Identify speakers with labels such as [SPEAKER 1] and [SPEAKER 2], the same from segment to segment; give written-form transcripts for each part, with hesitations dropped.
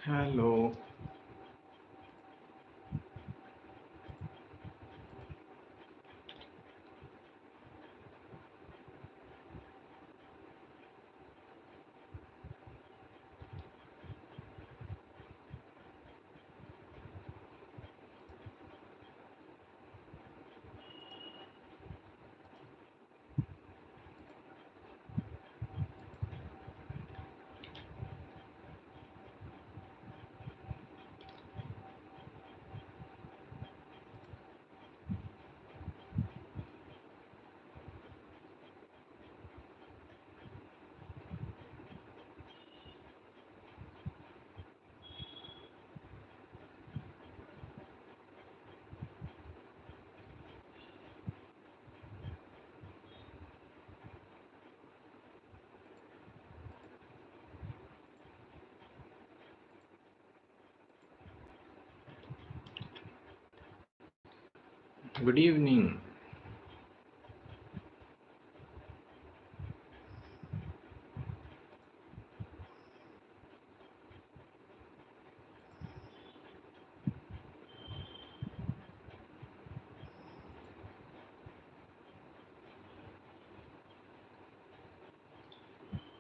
[SPEAKER 1] Hello. Good evening.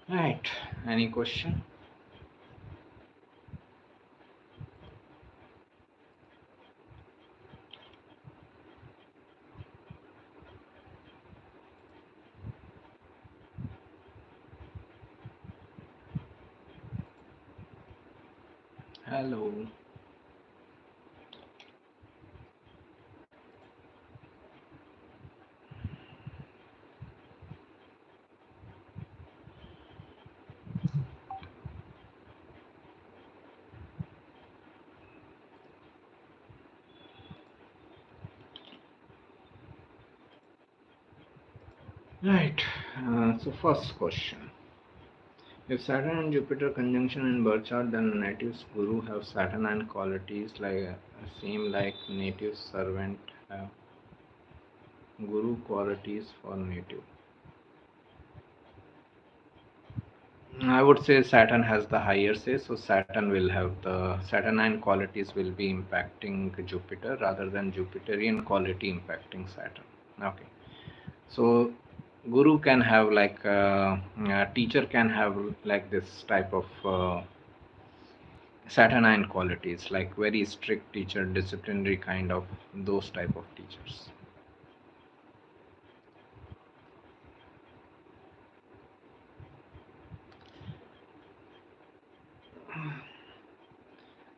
[SPEAKER 1] Right. Any question? Hello. Right. So first question. If Saturn and Jupiter conjunction in birth chart, then native's guru have Saturnine qualities like same like native servant have guru qualities for native. I would say Saturn has the higher say, so Saturn will have the Saturnine qualities will be impacting Jupiter rather than Jupiterian quality impacting Saturn. Okay, so Guru can have like teacher can have like this type of Saturnine qualities, like very strict teacher, disciplinary kind of those type of teachers.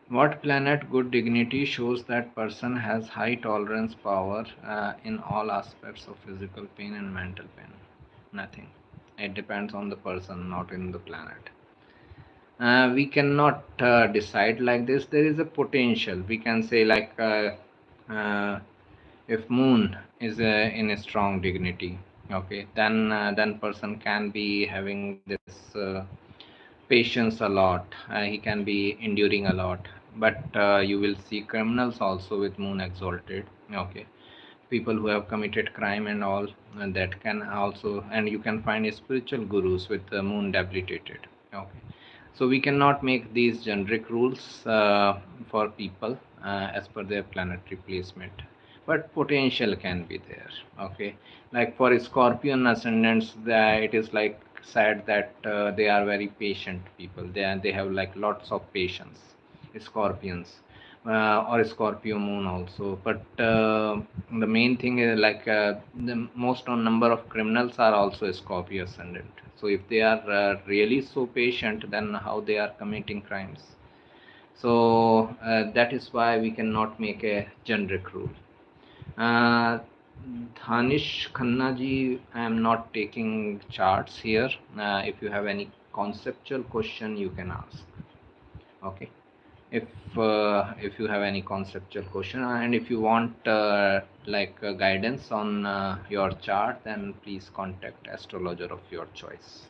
[SPEAKER 1] What planet good dignity shows that person has high tolerance power in all aspects of physical pain and mental pain? Nothing. It depends on the person, not in the planet. We cannot decide like this. There is a potential. We can say like uh, if Moon is in a strong dignity, okay, then person can be having this. Patience a lot. He can be enduring a lot. But you will see criminals also with moon exalted. Okay, people who have committed crime and all, and that can also, and you can find spiritual gurus with the moon debilitated. Okay, so we cannot make these generic rules for people as per their planetary placement, but potential can be there. Okay, like for scorpion ascendants, it is like said that they are very patient people. They have like lots of patience, scorpions, or Scorpio moon also. But the main thing is like the most on number of criminals are also Scorpio ascendant. So if they are really so patient, then how they are committing crimes? So that is why we cannot make a generic rule. Uh, Dhanish Khanna ji, I am not taking charts here. If you have any conceptual question, you can ask. Okay. If you have any conceptual question, and if you want like guidance on your chart, then please contact astrologer of your choice.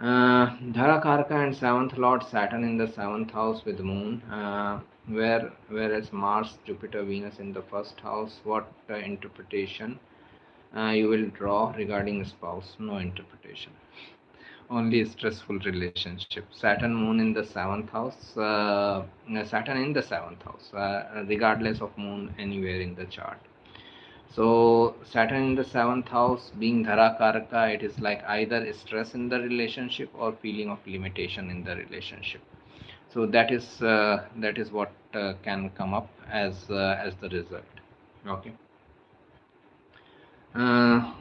[SPEAKER 1] Dhara Karka and seventh lord Saturn in the seventh house with moon, whereas Mars, Jupiter, Venus in the first house. What interpretation you will draw regarding spouse? No interpretation. Only stressful relationship. Saturn moon in the seventh house. Saturn in the seventh house, regardless of moon anywhere in the chart. So Saturn in the seventh house, being Dhara Karaka, it is like either stress in the relationship or feeling of limitation in the relationship. So that is what can come up as the result. Okay. Uh,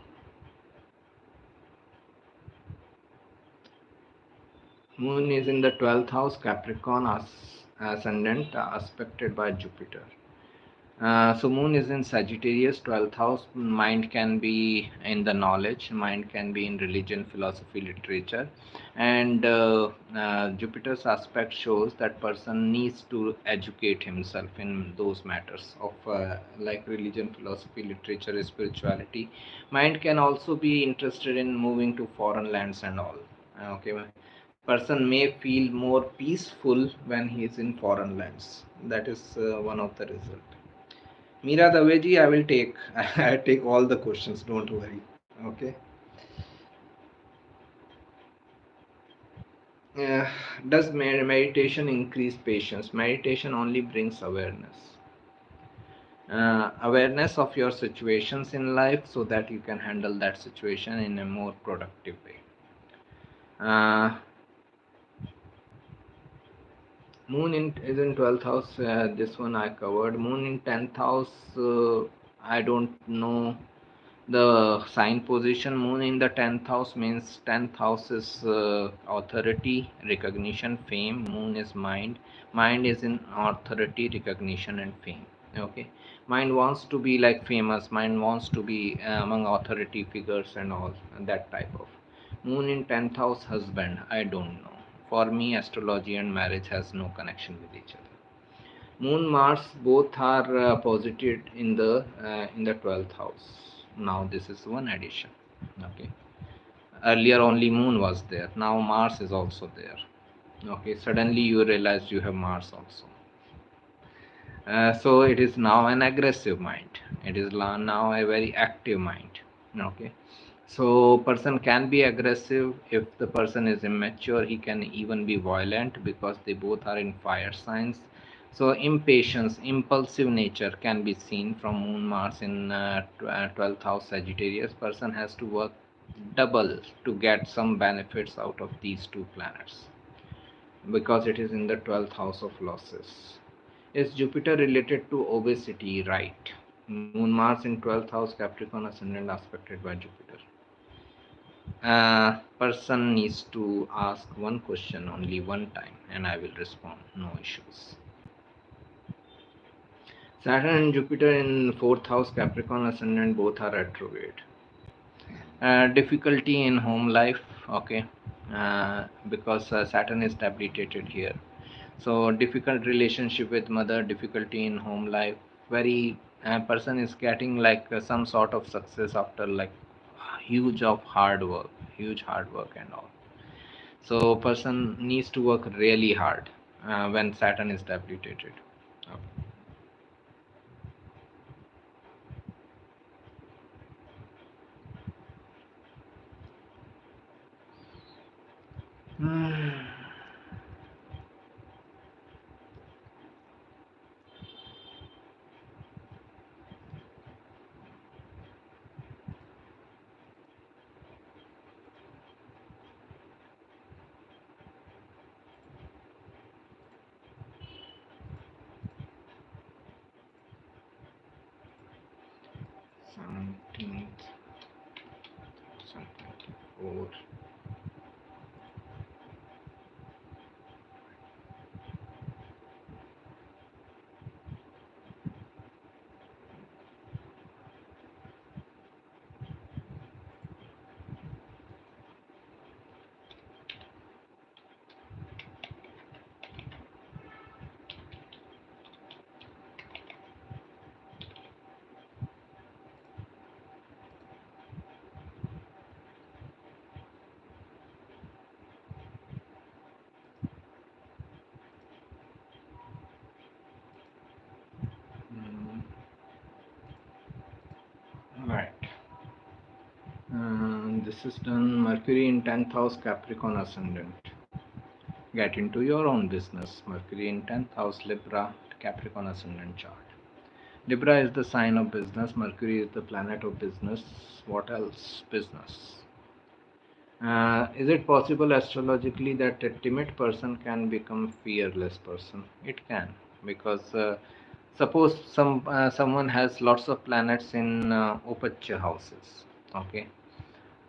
[SPEAKER 1] Moon is in the 12th house, Capricorn ascendant, aspected by Jupiter. So Moon is in Sagittarius, 12th house. Mind can be in the knowledge, mind can be in religion, philosophy, literature. And Jupiter's aspect shows that person needs to educate himself in those matters of like religion, philosophy, literature, spirituality. Mind can also be interested in moving to foreign lands and all. Okay, person may feel more peaceful when he is in foreign lands. That is one of the result. Meera Daveji, I will take I take all the questions. Don't worry. Okay. Uh, does meditation increase patience? Meditation only brings awareness. Awareness of your situations in life so that you can handle that situation in a more productive way. Uh, Moon is in 12th house. This one I covered. Moon in 10th house. I don't know the sign position. Moon in the 10th house means 10th house is authority, recognition, fame. Moon is mind. Mind is in authority, recognition, and fame. Okay. Mind wants to be like famous. Mind wants to be among authority figures and all that type of. Moon in 10th house, husband. I don't know. For me, astrology and marriage has no connection with each other. Moon, Mars, both are posited in the 12th house. Now this is one addition. Okay. Earlier only Moon was there. Now Mars is also there. Okay. Suddenly you realize you have Mars also. So it is now an aggressive mind. It is now a very active mind. Okay. So person can be aggressive. If the person is immature, he can even be violent because they both are in fire signs. So impatience, impulsive nature can be seen from Moon Mars in 12th house Sagittarius. Person has to work double to get some benefits out of these two planets because it is in the 12th house of losses. Is Jupiter related to obesity? Right. Moon Mars in 12th house Capricorn ascendant aspected by Jupiter. Person needs to ask one question only one time and I will respond. No issues. Saturn and Jupiter in 4th house Capricorn ascendant both are retrograde. Difficulty in home life. Okay. Because Saturn is debilitated here. So difficult relationship with mother, difficulty in home life. Very person is getting like some sort of success after like huge hard work and all. So person needs to work really hard when Saturn is debilitated. Okay. 17th, 2024. This is done. Mercury in 10th house Capricorn ascendant. Get into your own business. Mercury in 10th house Libra Capricorn ascendant chart. Libra is the sign of business. Mercury is the planet of business. What else? Business. Is it possible astrologically that a timid person can become fearless person? It can, because suppose someone has lots of planets in Upachya houses. Okay,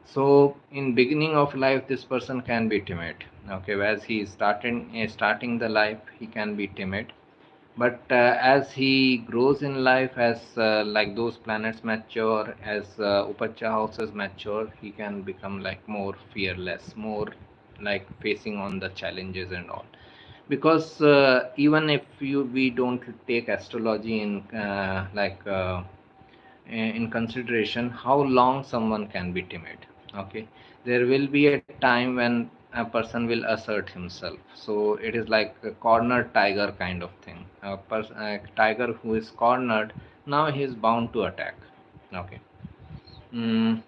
[SPEAKER 1] so in beginning of life, this person can be timid. Okay, as he is starting the life, he can be timid, but as he grows in life, as like those planets mature, as upacha houses mature, he can become like more fearless, more like facing on the challenges and all. Because even if we don't take astrology in in consideration, how long someone can be timid. Okay, there will be a time when a person will assert himself, so it is like a cornered tiger kind of thing. A tiger who is cornered, now he is bound to attack. Okay. mm,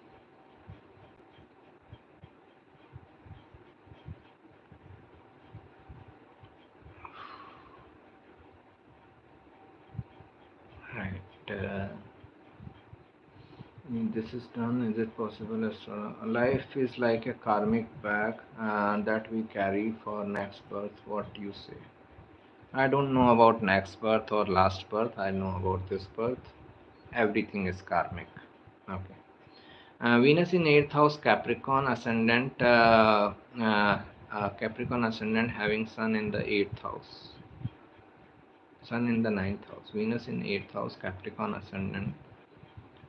[SPEAKER 1] right. This is done. Is it possible life is like a karmic bag that we carry for next birth? What do you say? I don't know about next birth or last birth. I know about this birth. Everything is karmic. Okay. Venus in 8th house, Capricorn ascendant. Capricorn ascendant having Sun in the 8th house. Sun in the ninth house. Venus in 8th house, Capricorn ascendant.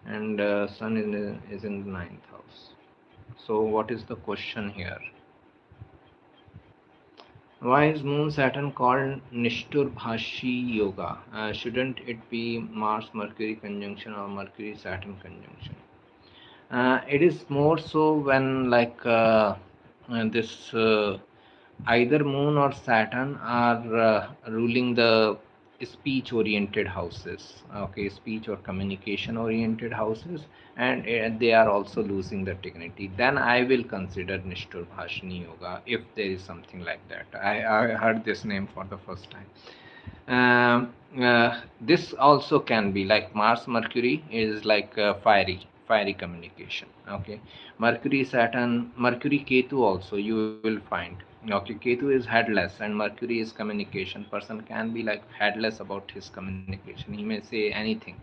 [SPEAKER 1] And Sun is in the ninth house. So, what is the question here? Why is Moon Saturn called Nishturbhashi Yoga? Shouldn't it be Mars Mercury conjunction or Mercury Saturn conjunction? It is more so when this either Moon or Saturn are ruling the speech oriented houses, okay, speech or communication oriented houses, and they are also losing the dignity. Then I will consider Nishtur Bhashini Yoga if there is something like that. I heard this name for the first time. This also can be like Mars Mercury is like fiery communication. Okay, Mercury Saturn, Mercury Ketu also you will find. Okay, Ketu is headless and Mercury is communication. Person can be like headless about his communication. He may say anything.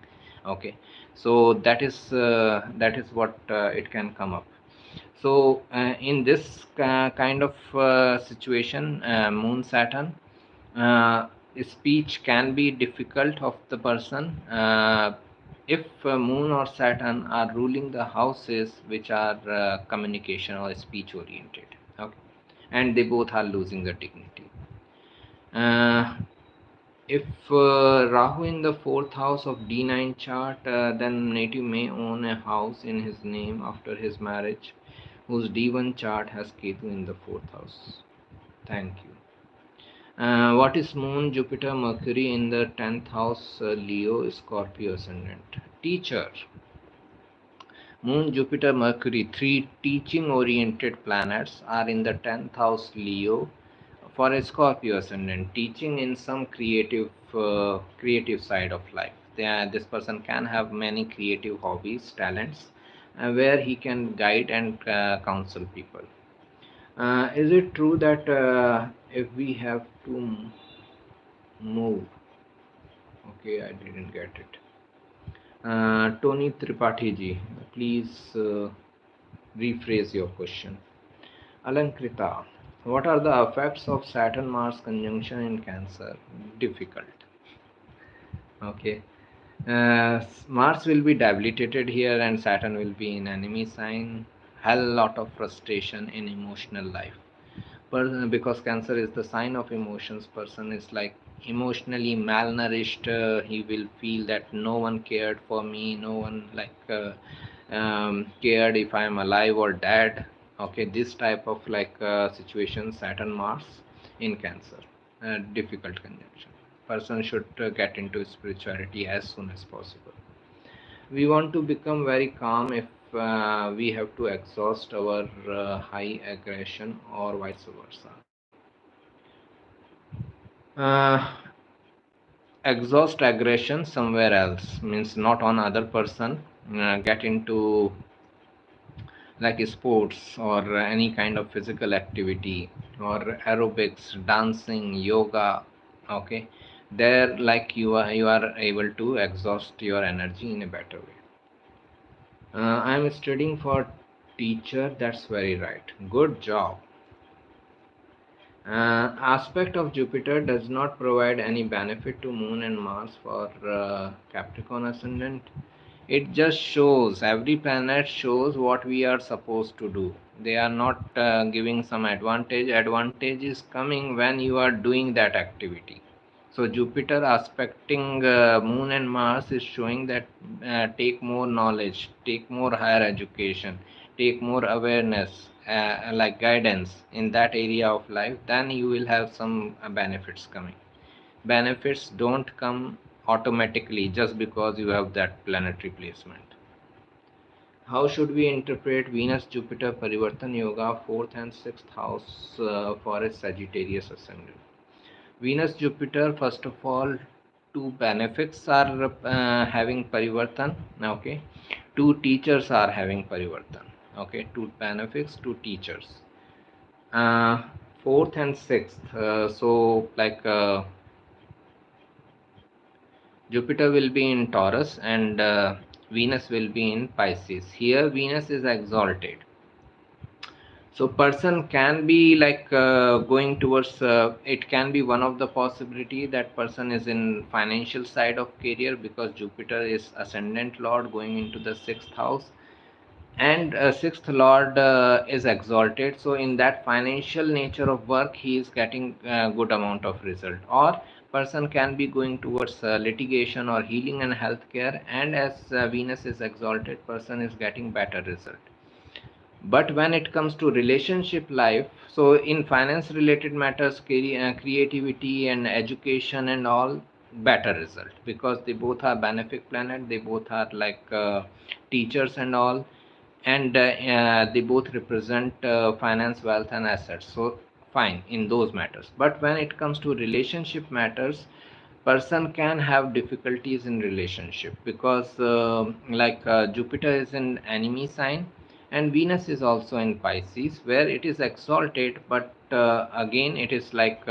[SPEAKER 1] Okay, so that is what it can come up. So in this kind of situation, Moon Saturn, uh, speech can be difficult of the person if Moon or Saturn are ruling the houses which are communication or speech oriented. Okay, and they both are losing the dignity. uh, if Rahu in the fourth house of D9 chart, then native may own a house in his name after his marriage whose D1 chart has Ketu in the fourth house. Thank you. What is Moon, Jupiter, Mercury in the 10th house, Leo, Scorpio ascendant? Teacher. Moon, Jupiter, Mercury, three teaching oriented planets are in the 10th house, Leo, for a Scorpio ascendant, teaching in some creative side of life. This person can have many creative hobbies, talents, where he can guide and counsel people. Is it true that if we have to move? Okay, I didn't get it. Tony Tripathi ji, please rephrase your question. Alankrita, what are the effects of Saturn Mars conjunction in Cancer? Difficult. Okay. Mars will be debilitated here and Saturn will be in enemy sign. Hell lot of frustration in emotional life. Because Cancer is the sign of emotions, person is like emotionally malnourished. He will feel that no one cared for me, no one cared if I am alive or dead. Okay, this type of situation, Saturn Mars in Cancer, difficult conjunction. Person should get into spirituality as soon as possible. We want to become very calm if we have to exhaust our high aggression or vice versa. uh, Exhaust aggression somewhere else means not on other person. Get into like sports or any kind of physical activity or aerobics, dancing, yoga. Okay, there like you are able to exhaust your energy in a better way. I am studying for teacher. That's very right. Good job. Aspect of Jupiter does not provide any benefit to Moon and Mars for Capricorn ascendant. It just shows, every planet shows what we are supposed to do. They are not giving some advantage. Advantage is coming when you are doing that activity. So Jupiter aspecting Moon and Mars is showing that take more knowledge, take more higher education, take more awareness, like guidance in that area of life, then you will have some benefits coming. Benefits don't come automatically just because you have that planetary placement. How should we interpret Venus Jupiter Parivartan Yoga, 4th and 6th house for a Sagittarius ascendant? Venus Jupiter, first of all, two benefits are having Parivartan. Okay, two teachers are having Parivartan. Okay, two benefits, two teachers. Uh, 4th and 6th. Jupiter will be in Taurus and Venus will be in Pisces. Here, Venus is exalted. So person can be like going towards it can be one of the possibility that person is in financial side of career because Jupiter is ascendant lord going into the 6th house, and 6th lord is exalted, so in that financial nature of work he is getting good amount of result. Or person can be going towards litigation or healing and healthcare, and as Venus is exalted, person is getting better result. But when it comes to relationship life, so in finance related matters, creativity and education and all, better result because they both are benefic planet, they both are like teachers and all, and they both represent finance, wealth and assets, so fine in those matters. But when it comes to relationship matters, person can have difficulties in relationship because Jupiter is an enemy sign and Venus is also in Pisces where it is exalted, but again it is like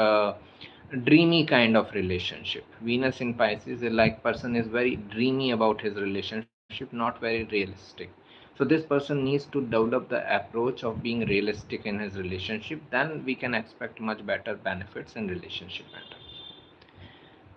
[SPEAKER 1] dreamy kind of relationship. Venus in Pisces is like person is very dreamy about his relationship, not very realistic. So this person needs to develop the approach of being realistic in his relationship, then we can expect much better benefits in relationship matter.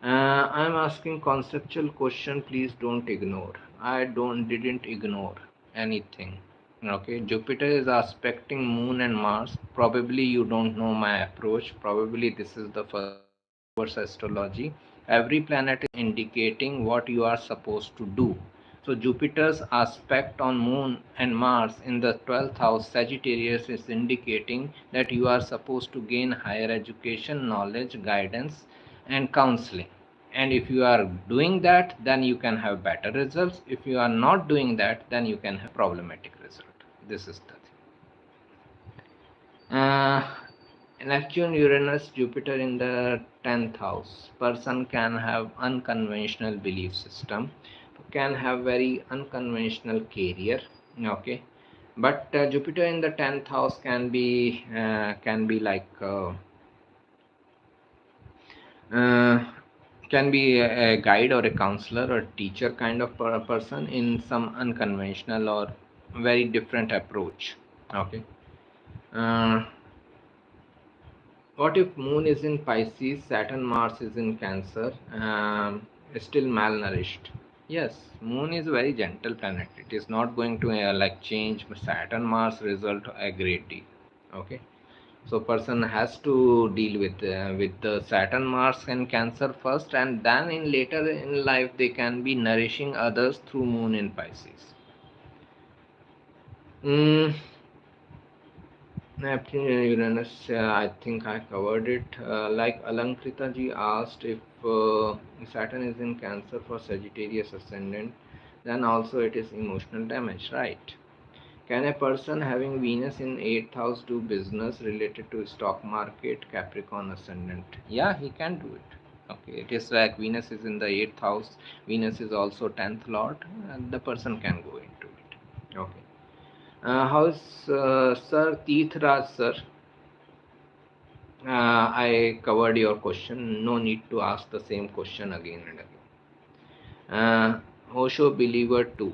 [SPEAKER 1] I'm asking conceptual question. Please don't ignore. I didn't ignore anything. Okay, Jupiter is aspecting Moon and Mars. Probably you don't know my approach. Probably this is the first towards astrology. Every planet is indicating what you are supposed to do. So Jupiter's aspect on Moon and Mars in the 12th house Sagittarius is indicating that you are supposed to gain higher education, knowledge, guidance, and counseling. And if you are doing that, then you can have better results. If you are not doing that, then you can have problematic result. This is the thing. Neptune, Uranus, Jupiter in the 10th house. Person can have unconventional belief system, can have very unconventional career. Okay, but Jupiter in the 10th house can be like uh, can be a guide or a counselor or teacher kind of person in some unconventional or very different approach. Okay, uh, what if Moon is in Pisces, Saturn, Mars is in Cancer, still malnourished? Yes, Moon is a very gentle planet. It is not going to like change Saturn Mars result a great deal. Okay, so person has to deal with the Saturn, Mars and Cancer first, and then in later in life they can be nourishing others through Moon in Pisces. Mm, Neptune and Uranus, I think I covered it. Like Alankrita ji asked if Saturn is in Cancer for Sagittarius ascendant, then also it is emotional damage, right? Can a person having Venus in 8th house do business related to stock market, Capricorn ascendant? Yeah, he can do it. Okay, it is like Venus is in the 8th house, Venus is also 10th lord, and the person can go into it. Okay. How's Sir Teethraj, sir? I covered your question. No need to ask the same question again and again. Osho believer 2.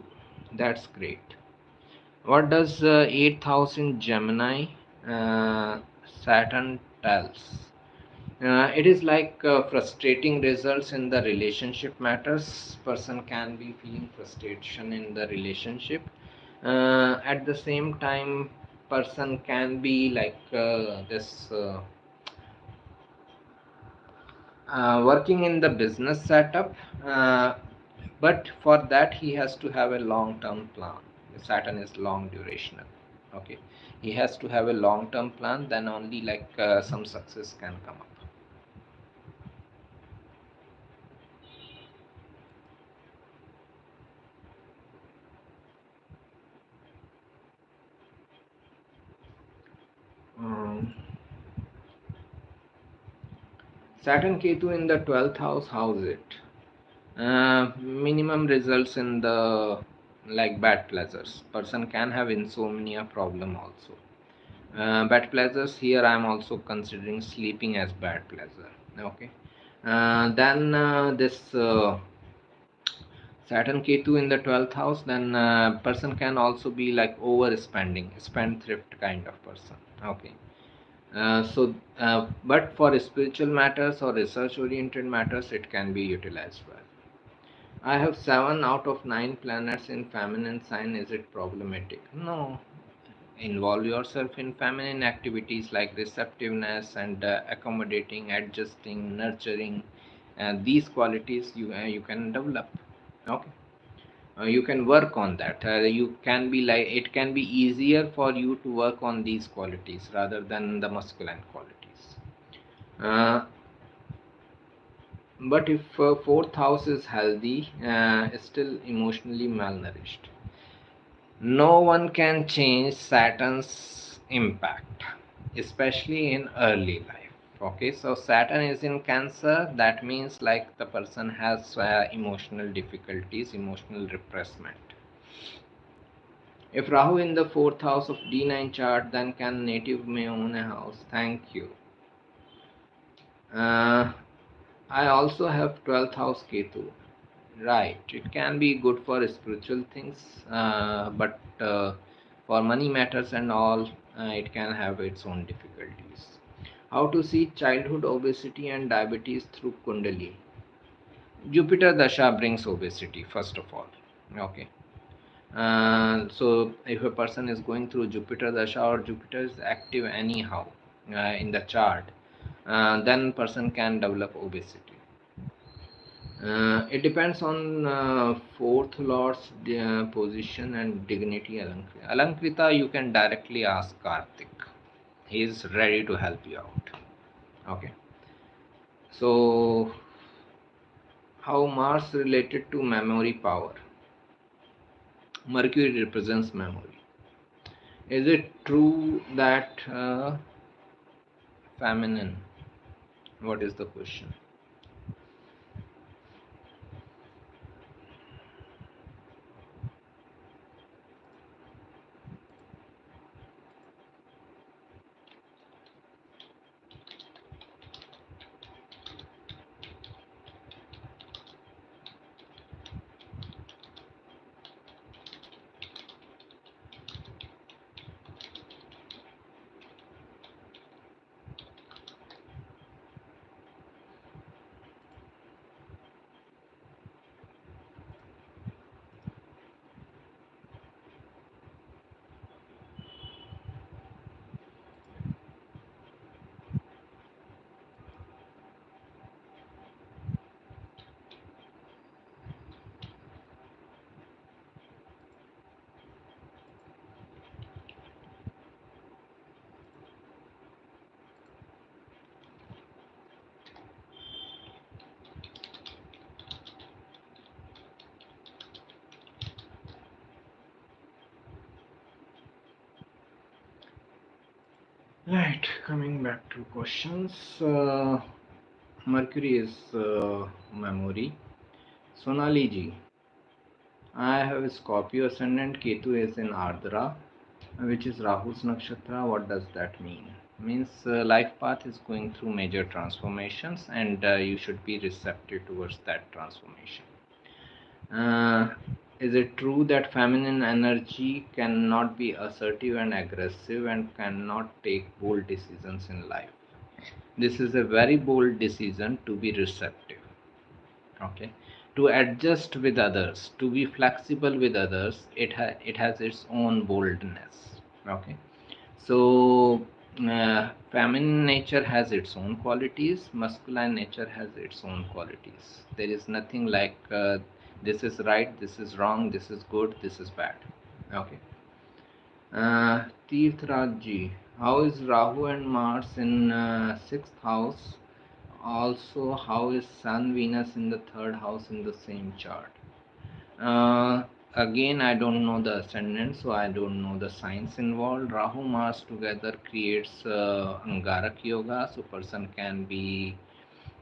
[SPEAKER 1] That's great. What does 8th house in Gemini uh, Saturn tells? It is like frustrating results in the relationship matters. Person can be feeling frustration in the relationship. At the same time, person can be like this working in the business setup, uh, but for that he has to have a long term plan. Saturn is long durational. Okay, he has to have a long term plan, then only like some success can come up. um, Saturn Ketu in the 12th house, how's it? Minimum results in the like bad pleasures. Person can have insomnia problem also. Bad pleasures here I am also considering sleeping as bad pleasure. Okay. Then this Saturn Ketu in the 12th house, then person can also be like overspending, spendthrift kind of person. Okay. But for spiritual matters or research oriented matters, it can be utilized well. I have 7 out of 9 planets in feminine sign. Is it problematic? No. Involve yourself in feminine activities like receptiveness and accommodating, adjusting, nurturing. These qualities you can develop. Okay. You can work on that. You can be like it can be easier for you to work on these qualities rather than the masculine qualities. Uh, but if fourth house is healthy, still emotionally malnourished, no one can change Saturn's impact, especially in early life. Okay, so Saturn is in Cancer, that means like the person has emotional difficulties, emotional repressment. If Rahu in the fourth house of D9 chart, then can native may own a house? Thank you. Uh, I also have 12th house Ketu. Right, it can be good for spiritual things, but for money matters and all, it can have its own difficulties. How to see childhood obesity and diabetes through Kundali? Jupiter Dasha brings obesity, first of all. Okay. So if a person is going through Jupiter Dasha or Jupiter is active anyhow in the chart, then person can develop obesity. It depends on fourth lord's position and dignity. Alankrita, you can directly ask Karthik. He is ready to help you out. Okay. So, how Mars related to memory power? Mercury represents memory. Is it true that feminine? What is the question? Right, coming back to questions. Mercury is memory. Sonali ji, I have a Scorpio ascendant. Ketu is in Ardra, which is Rahu's nakshatra. What does that mean? Means life path is going through major transformations, and you should be receptive towards that transformation. Uh, is it true that feminine energy cannot be assertive and aggressive and cannot take bold decisions in life? This is a very bold decision to be receptive, okay, to adjust with others, to be flexible with others. It has its own boldness, okay. So feminine nature has its own qualities, masculine nature has its own qualities. There is nothing like this is right, this is wrong, this is good, this is bad, okay. Tirth Raj, how is Rahu and Mars in sixth house? Also, how is Sun, Venus in the third house in the same chart? Uh, Again, I don't know the ascendant, so I don't know the signs involved. Rahu Mars together creates Angarak Yoga, so person can be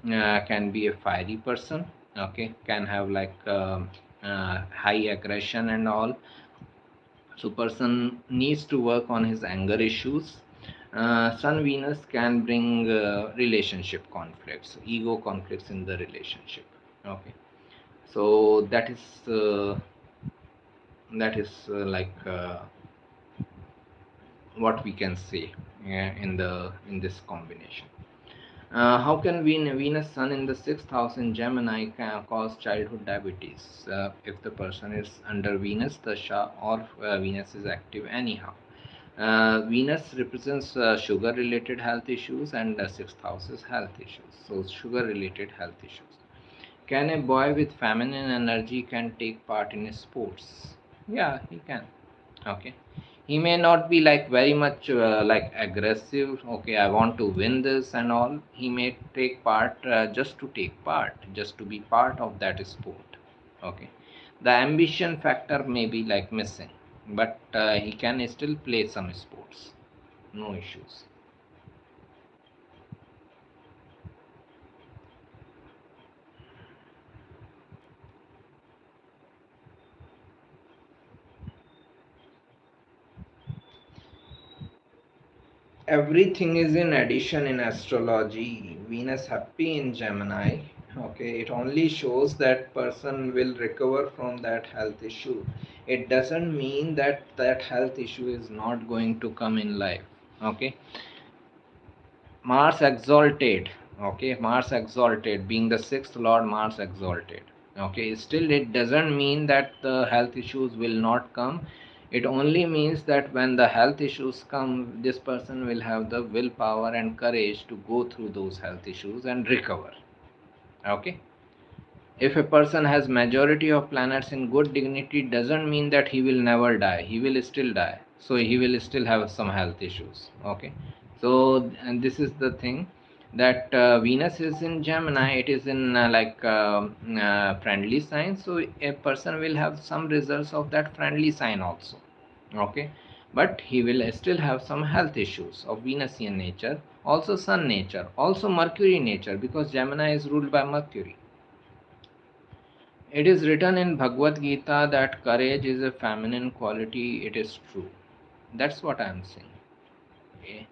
[SPEAKER 1] a fiery person. Okay, can have like high aggression and all. So person needs to work on his anger issues. Sun Venus can bring relationship conflicts, ego conflicts in the relationship. Okay, so that is what we can say in this combination. How can Venus Sun in the sixth house in Gemini can cause childhood diabetes? If the person is under Venus, the Shah or Venus is active anyhow. Venus represents sugar related health issues, and the sixth house is health issues. So, sugar related health issues. Can a boy with feminine energy can take part in sports? Yeah, he can. Okay. He may not be like very much like aggressive. Okay, I want to win this and all. He may take part just to take part, just to be part of that sport. Okay. The ambition factor may be like missing, but he can still play some sports. No issues. Everything is in addition in astrology. Venus happy in Gemini. Okay, it only shows that person will recover from that health issue. It doesn't mean that that health issue is not going to come in life. Okay, Mars exalted. Okay, Mars exalted, being the sixth lord, Mars exalted. Okay, still it doesn't mean that the health issues will not come. It only means that when the health issues come, this person will have the willpower and courage to go through those health issues and recover. Okay, if a person has majority of planets in good dignity, doesn't mean that he will never die. He will still die, so he will still have some health issues. Okay, so and this is the thing, that Venus is in Gemini. It is in friendly sign, so a person will have some results of that friendly sign also. Okay, but he will still have some health issues of Venusian nature, also Sun nature, also Mercury nature, because Gemini is ruled by Mercury. It is written in Bhagavad Gita that courage is a feminine quality. It is true. That's what I am saying. Okay.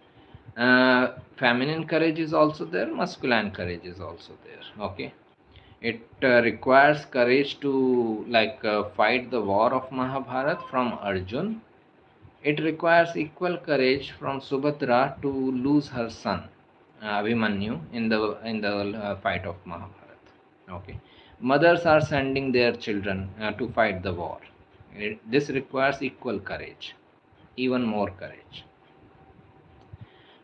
[SPEAKER 1] Feminine courage is also there, masculine courage is also there. Okay. It requires courage to fight the war of Mahabharat from Arjun. It requires equal courage from Subhadra to lose her son Abhimanyu in the fight of Mahabharat. Okay, mothers are sending their children to fight the war. This requires equal courage, even more courage.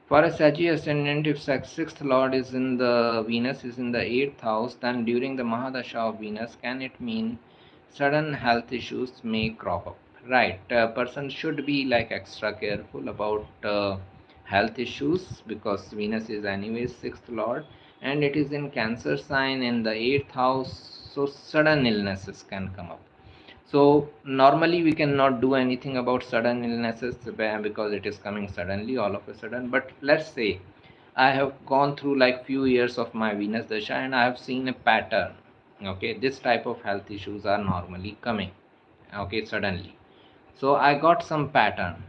[SPEAKER 1] For a Sagittarius ascendant, if sixth lord is in the Venus is in the eighth house, then during the Mahadasha of Venus, can it mean sudden health issues may crop up? Right, a person should be like extra careful about health issues, because Venus is anyways sixth lord, and it is in Cancer sign in the eighth house, so sudden illnesses can come up. So normally we cannot do anything about sudden illnesses because it is coming suddenly all of a sudden. But let's say I have gone through like few years of my Venus Dasha and I have seen a pattern. Okay, this type of health issues are normally coming. Okay, suddenly. So I got some pattern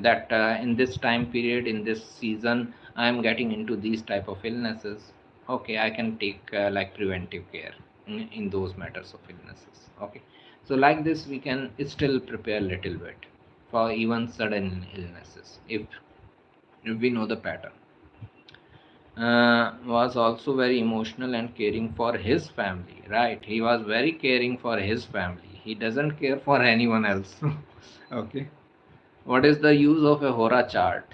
[SPEAKER 1] that in this time period, in this season, I am getting into these type of illnesses. Okay, I can take like preventive care in those matters of illnesses. Okay, so like this we can still prepare little bit for even sudden illnesses if we know the pattern. Was also very emotional and caring for his family, right? He was very caring for his family. He doesn't care for anyone else. Okay, what is the use of a hora chart?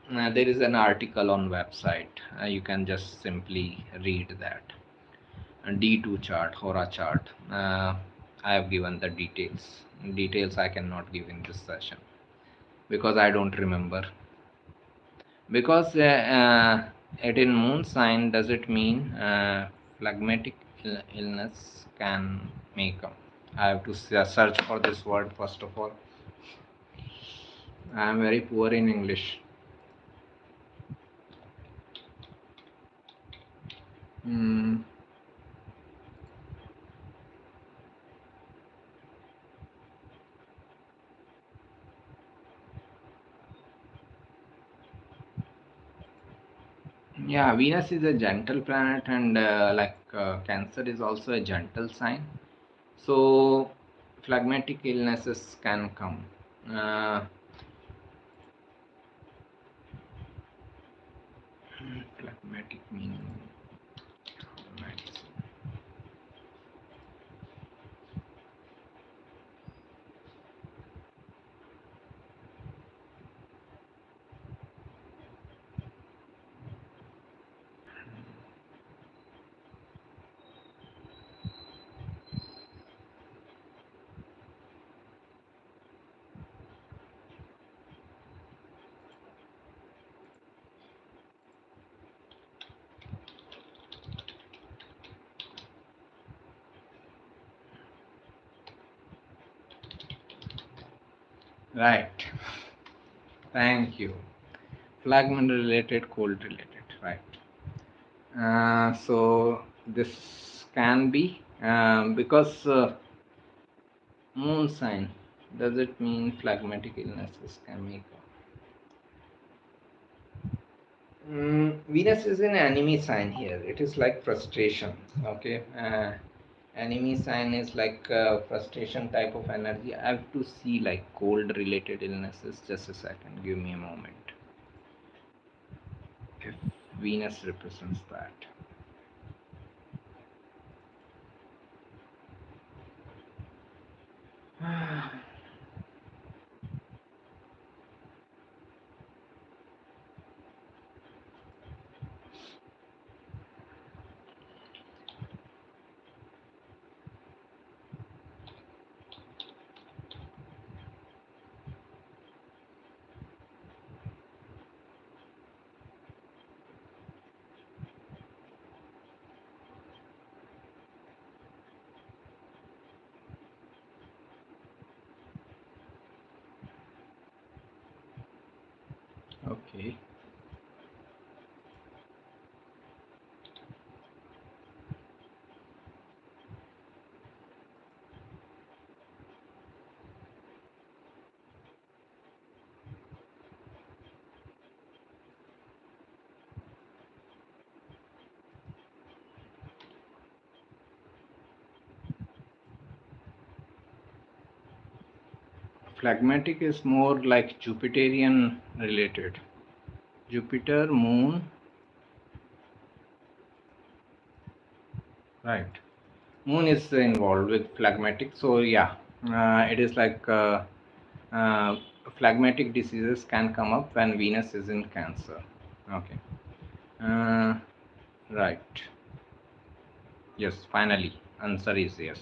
[SPEAKER 1] There is an article on website. You can just simply read that. D2 chart, hora chart. I have given the details I cannot give in this session because I don't remember. Because it in moon sign, does it mean phlegmatic illness can make up? I have to search for this word first of all. I am very poor in English. Hmm. Yeah, Venus is a gentle planet, and Cancer is also a gentle sign. So, phlegmatic illnesses can come. Uh, Phlegmatic meaning medicine. Right. Thank you. Phlegm related, cold related. Right. So this can be because moon sign. Does it mean phlegmatic illnesses can make? Venus is an enemy sign here. It is like frustration. Okay. Enemy sign is like frustration type of energy. I have to see like cold related illnesses. Just a second. Give me a moment. If Venus represents that. Okay. Phlegmatic is more like Jupiterian related. Jupiter, Moon, right? Moon is involved with phlegmatic, so yeah, it is like uh, phlegmatic diseases can come up when Venus is in Cancer. Okay, uh, right. Yes, finally, answer is yes.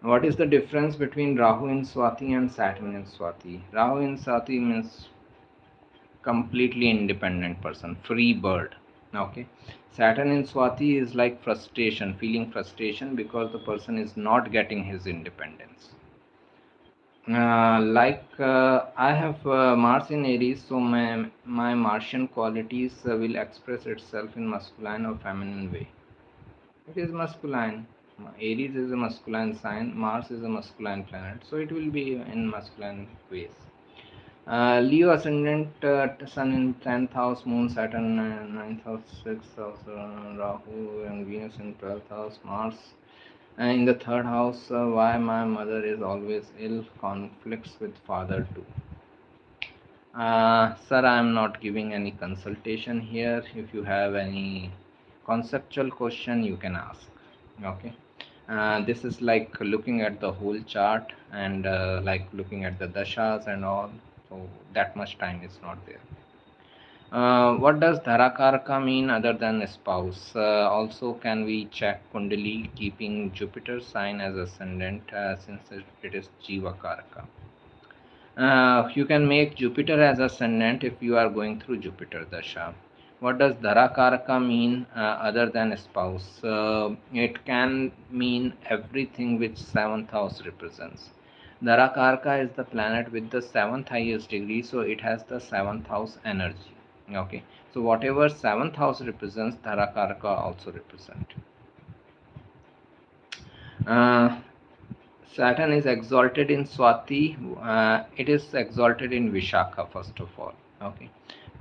[SPEAKER 1] What is the difference between Rahu in Swati and Saturn in Swati? Rahu in Swati means completely independent person, free bird. Okay, Saturn in Swati is like frustration, feeling frustration because the person is not getting his independence. I have Mars in Aries, so my Martian qualities will express itself in masculine or feminine way. It is masculine. Aries is a masculine sign. Mars is a masculine planet, so it will be in masculine ways. Leo ascendant, Sun in 10th house, Moon, Saturn, 9th house, 6th house, Rahu, and Venus in 12th house, Mars. In the third house, why my mother is always ill, conflicts with father too. Sir, I am not giving any consultation here. If you have any conceptual question, you can ask. Okay. This is like looking at the whole chart and like looking at the dashas and all. So that much time is not there. What does Dharakarka mean other than spouse? Also, can we check Kundali keeping Jupiter sign as ascendant since it is Jiva Karaka? You can make Jupiter as ascendant if you are going through Jupiter Dasha. What does Dharakaraka mean other than spouse? It can mean everything which 7th house represents. Dharakaraka is the planet with the 7th highest degree, so it has the 7th house energy. Okay, so whatever 7th house represents, Dharakaraka also represent. Uh, Saturn is exalted in Swati. It is exalted in Vishakha first of all. Okay,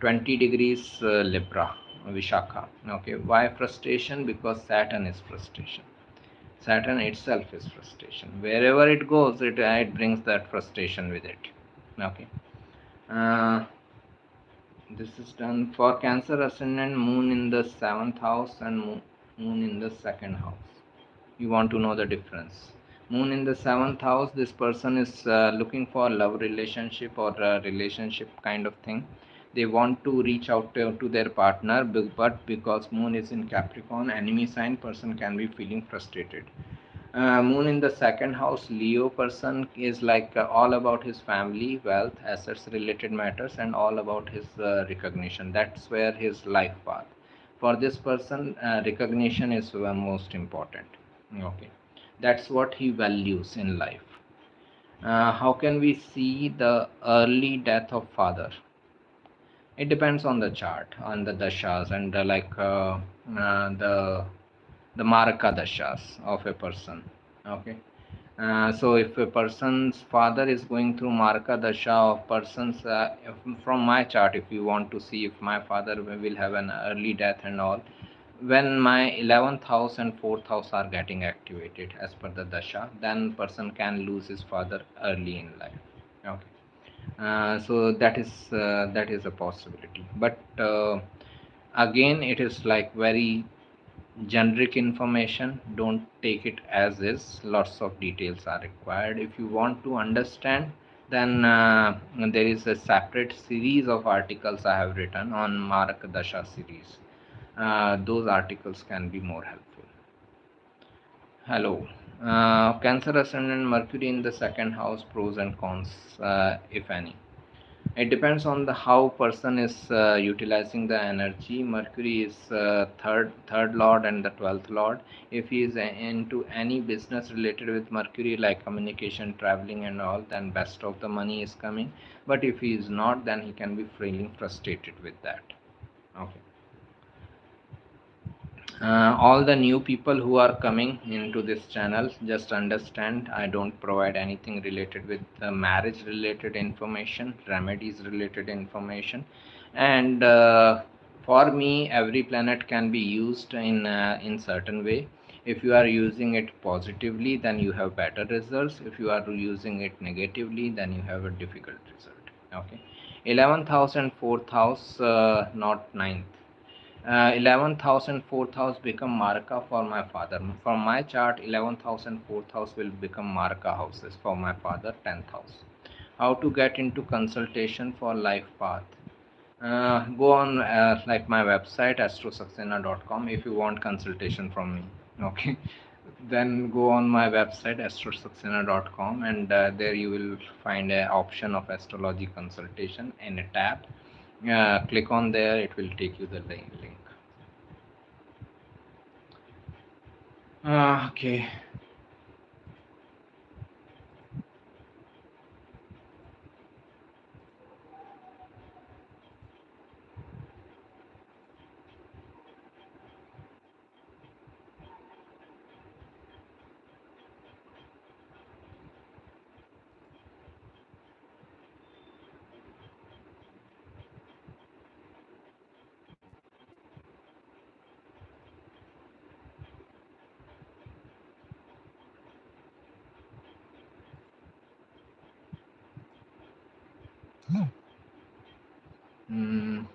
[SPEAKER 1] 20 degrees Libra, Vishakha. Okay, why frustration? Because Saturn is frustration. Saturn itself is frustration. Wherever it goes, it brings that frustration with it. Okay. Uh, this is done for Cancer ascendant, Moon in the 7th house and Moon in the 2nd house. You want to know the difference. Moon in the 7th house, this person is looking for love relationship or a relationship kind of thing. They want to reach out to their partner, but because Moon is in Capricorn, enemy sign, person can be feeling frustrated. Moon in the 2nd house, Leo person is like all about his family, wealth, assets related matters, and all about his recognition. That's where his life path. For this person, recognition is most important. Okay, that's what he values in life. How can we see the early death of father? It depends on the chart, on the dashas, and the maraka dashas of a person. Okay. So if a person's father is going through maraka dasha of persons, from my chart, if you want to see if my father will have an early death and all, when my 11th house and 4th house are getting activated as per the dasha, then person can lose his father early in life. Okay. So that is a possibility, but again it is like very generic information. Don't take it as is. Lots of details are required. If you want to understand, then there is a separate series of articles I have written on Marak Dasha series. Those articles can be more helpful. Hello. Cancer ascendant Mercury in the 2nd house, pros and cons, if any. It depends on the how person is utilizing the energy. Mercury is third lord and the 12th lord. If he is into any business related with Mercury, like communication, traveling and all, then best of the money is coming. But if he is not, then he can be feeling frustrated with that. Okay. All the new people who are coming into this channel, just understand I don't provide anything related with marriage related information, remedies related information, and for me every planet can be used in certain way. If you are using it positively, then you have better results. If you are using it negatively, then you have a difficult result. Okay. 11th house and 4th house, not ninth. 11th house and 4th house become marka for my father. From my chart, 11th house and 4th house will become marka houses for my father. 10th house. How to get into consultation for life path? Go on like my website astrosaxena.com if you want consultation from me. Okay. Then go on my website astrosaxena.com, and there you will find an option of astrology consultation in a tab. Click on there, it will take you the link. Okay. Mm.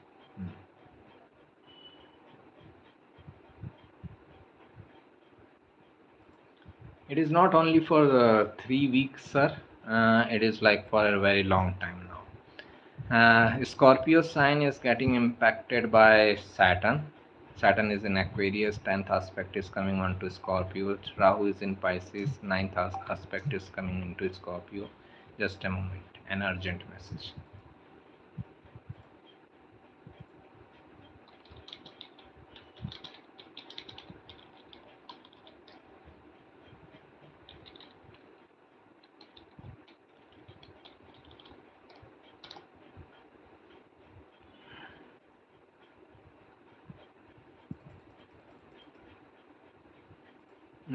[SPEAKER 1] It is not only for 3 weeks, sir. It is like for a very long time now. Scorpio sign is getting impacted by Saturn. Saturn is in Aquarius, 10th aspect is coming on to Scorpio. Rahu is in Pisces, ninth aspect is coming into Scorpio. Just a moment, an urgent message.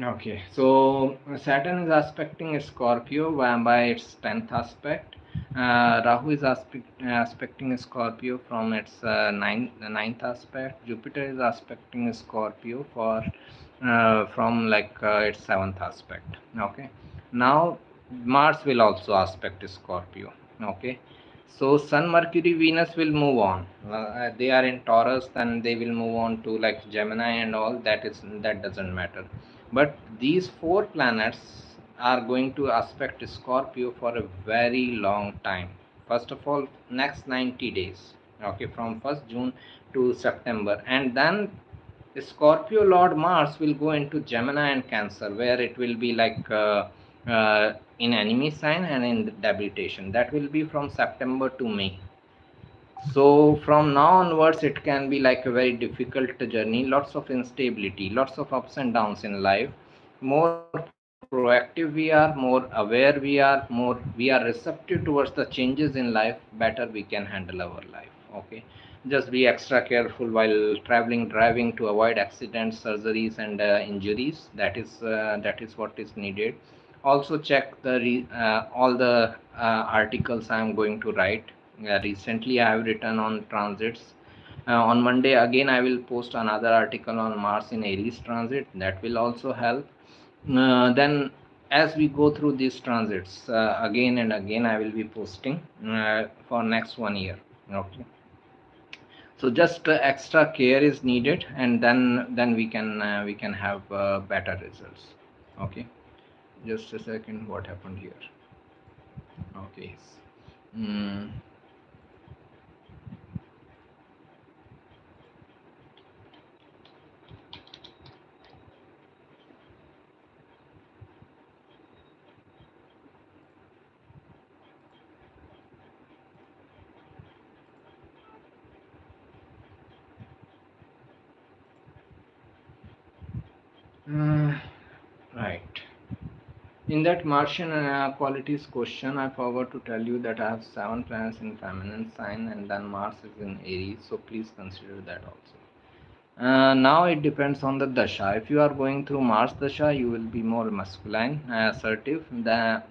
[SPEAKER 1] Okay, so Saturn is aspecting Scorpio by its 10th aspect. Rahu is aspecting Scorpio from its ninth aspect. Jupiter is aspecting Scorpio from like its 7th aspect. Okay, now Mars will also aspect Scorpio. Okay, so Sun, Mercury, Venus will move on. They are in Taurus, then they will move on to like Gemini and all. That doesn't matter, but these four planets are going to aspect Scorpio for a very long time. First of all, next 90 days, okay, from 1st June to September, and then Scorpio Lord Mars will go into Gemini and Cancer, where it will be like in enemy sign and in debilitation. That will be from September to May. So from now onwards, it can be like a very difficult journey, lots of instability, lots of ups and downs in life. More proactive we are, more aware we are receptive towards the changes in life, better we can handle our life. Okay, just be extra careful while traveling, driving, to avoid accidents, surgeries, and injuries. That is what is needed. Also check all the articles I am going to write. Recently I have written on transits. On Monday again I will post another article on Mars in Aries transit. That will also help. Then as we go through these transits, again and again I will be posting for next 1 year. Okay, so just extra care is needed, and then we can have better results. Okay, just a second, what happened here? Okay. Mm. Uh, right. In that Martian qualities question, I forgot to tell you that I have 7 planets in feminine sign, and then Mars is in Aries. So please consider that also. Now it depends on the dasha. If you are going through Mars dasha, you will be more masculine, assertive.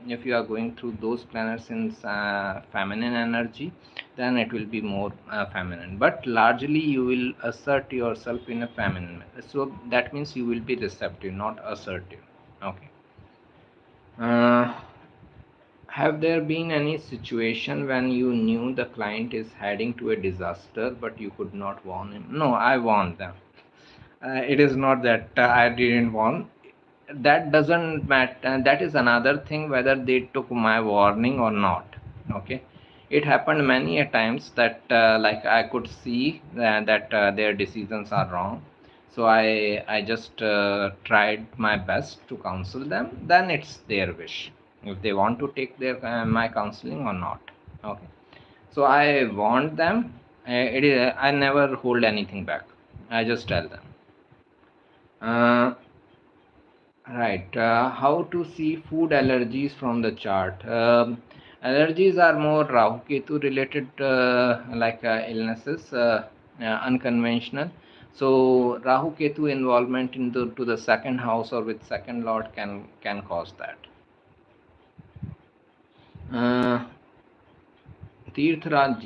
[SPEAKER 1] If you are going through those planets in feminine energy, then it will be more feminine. But largely, you will assert yourself in a feminine. So that means you will be receptive, not assertive. Okay. Uh, have there been any situation when you knew the client is heading to a disaster, but you could not warn him? No, I warned them. It is not that I didn't want. That doesn't matter. That is another thing whether they took my warning or not. Okay, it happened many a times that like I could see that their decisions are wrong. So I just tried my best to counsel them. Then it's their wish if they want to take their my counseling or not. Okay, so I warned them. It is, I never hold anything back. I just tell them. Uh, Right. How to see food allergies from the chart? Allergies are more Rahu Ketu related, illnesses, unconventional. So Rahu Ketu involvement in the to the second house or with second lord can cause that. Uh, Tirth Raj,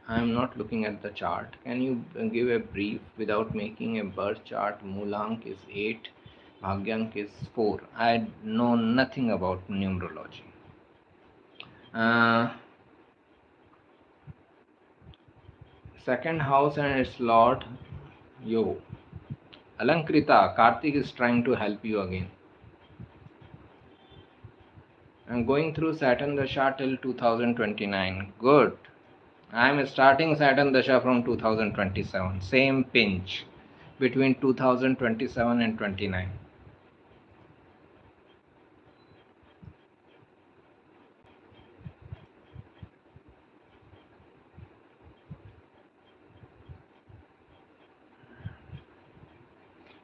[SPEAKER 1] I am not looking at the chart. Can you give a brief without making a birth chart? Moolank is 8, Bhagyank is 4. I know nothing about numerology. Uh, Second house and its lord, yo. Alankrita, Karthik is trying to help you again. I'm going through Saturn Dasha till 2029. Good. I'm starting Saturn Dasha from 2027. Same pinch between 2027 and 29.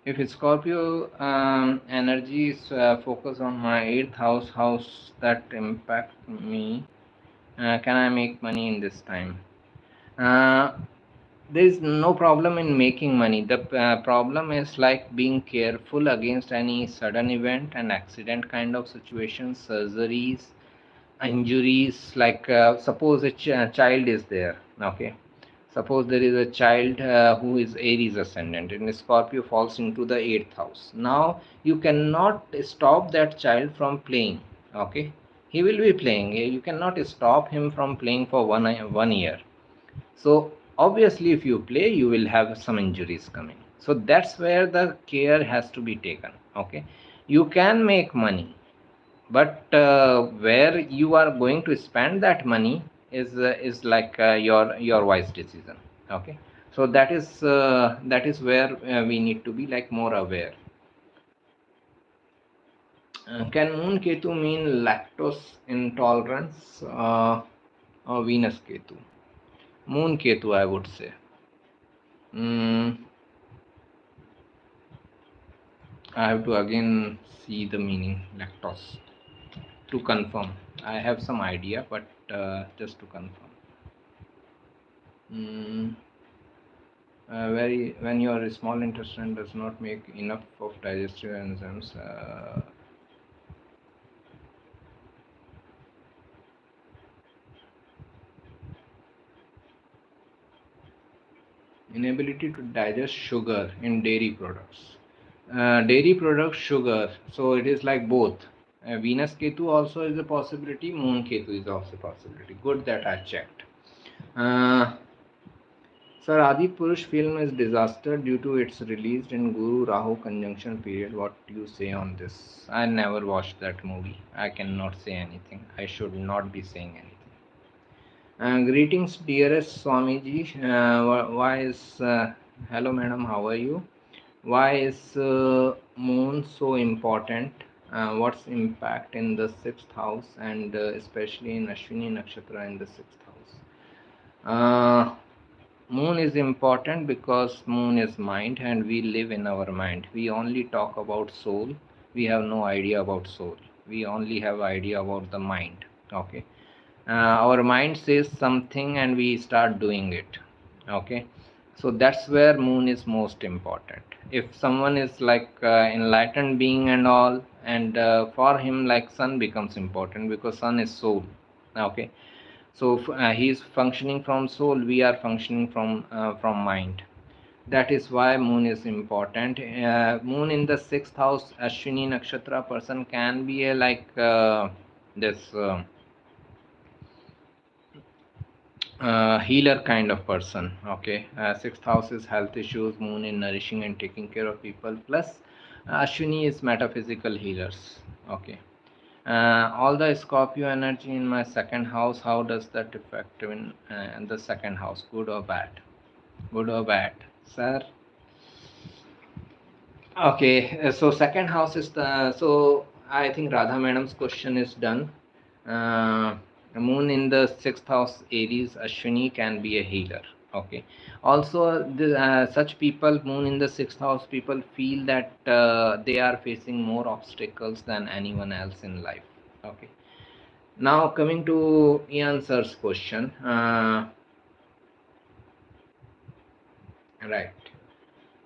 [SPEAKER 1] If Scorpio energies focus on my eighth house that impact me, can I make money in this time? Uh, there is no problem in making money. The problem is like being careful against any sudden event and accident kind of situations, surgeries, injuries. Like suppose a child is there. Okay, suppose there is a child who is Aries ascendant and Scorpio falls into the eighth house. Now you cannot stop that child from playing. Okay, he will be playing. You cannot stop him from playing for 1 year. So obviously, if you play, you will have some injuries coming. So that's where the care has to be taken. Okay, you can make money, but where you are going to spend that money is like your wise decision. Okay, so that is where we need to be like more aware. Can Moon Ketu mean lactose intolerance or Venus Ketu? Moon Ketu, I would say. Mm, I have to again see the meaning lactose to confirm. I have some idea, but just to confirm. Mm, very when your small intestine does not make enough of digestive enzymes. Inability to digest sugar in dairy products. Dairy products, sugar. So it is like both. Venus Ketu also is a possibility. Moon Ketu is also a possibility. Good that I checked. Uh, Sir, Adi Purush film is disaster due to its released in Guru Rahu conjunction period. What do you say on this? I never watched that movie. I cannot say anything. I should not be saying anything. Greetings, dearest Swamiji. Why is hello, madam? How are you? Why is moon so important? What's impact in the sixth house and especially in Ashwini Nakshatra in the sixth house? Moon is important because moon is mind and we live in our mind. We only talk about soul. We have no idea about soul. We only have idea about the mind. Okay. Our mind says something and we start doing it. Okay. So that's where moon is most important. If someone is like enlightened being and all, and for him like sun becomes important because sun is soul. Okay, so he is functioning from soul, we are functioning from mind. That is why moon is important. Moon in the sixth house Ashwini Nakshatra person can be a like this healer kind of person. Okay, sixth house is health issues, moon in nourishing and taking care of people, plus Ashwini is metaphysical healers. Okay, all the Scorpio energy in my second house, how does that affect in the second house? Good or bad? Good or bad, sir? Okay, so second house is the, so I think Radha madam's question is done. Uh, Moon in the sixth house Aries Ashwini can be a healer. Okay. Also, such people, moon in the sixth house, people feel that they are facing more obstacles than anyone else in life. Okay. Now coming to Ian sir's question. Right.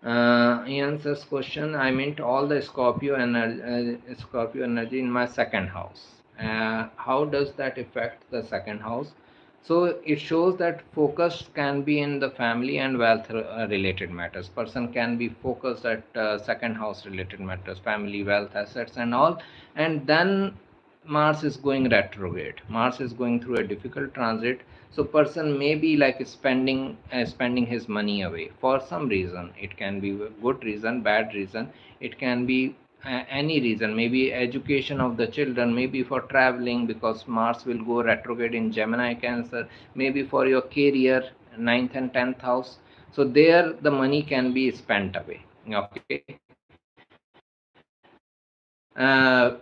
[SPEAKER 1] Ian's question, I meant all the Scorpio energy in my second house. How does that affect the second house? So it shows that focus can be in the family and wealth related matters. Person can be focused at second house related matters, family, wealth, assets, and all. And then Mars is going retrograde. Mars is going through a difficult transit, so person may be like spending his money away for some reason. It can be a good reason, bad reason. It can be any reason, maybe education of the children, maybe for traveling, because Mars will go retrograde in Gemini, Cancer, maybe for your career, ninth and 10th house. So there the money can be spent away. Okay. If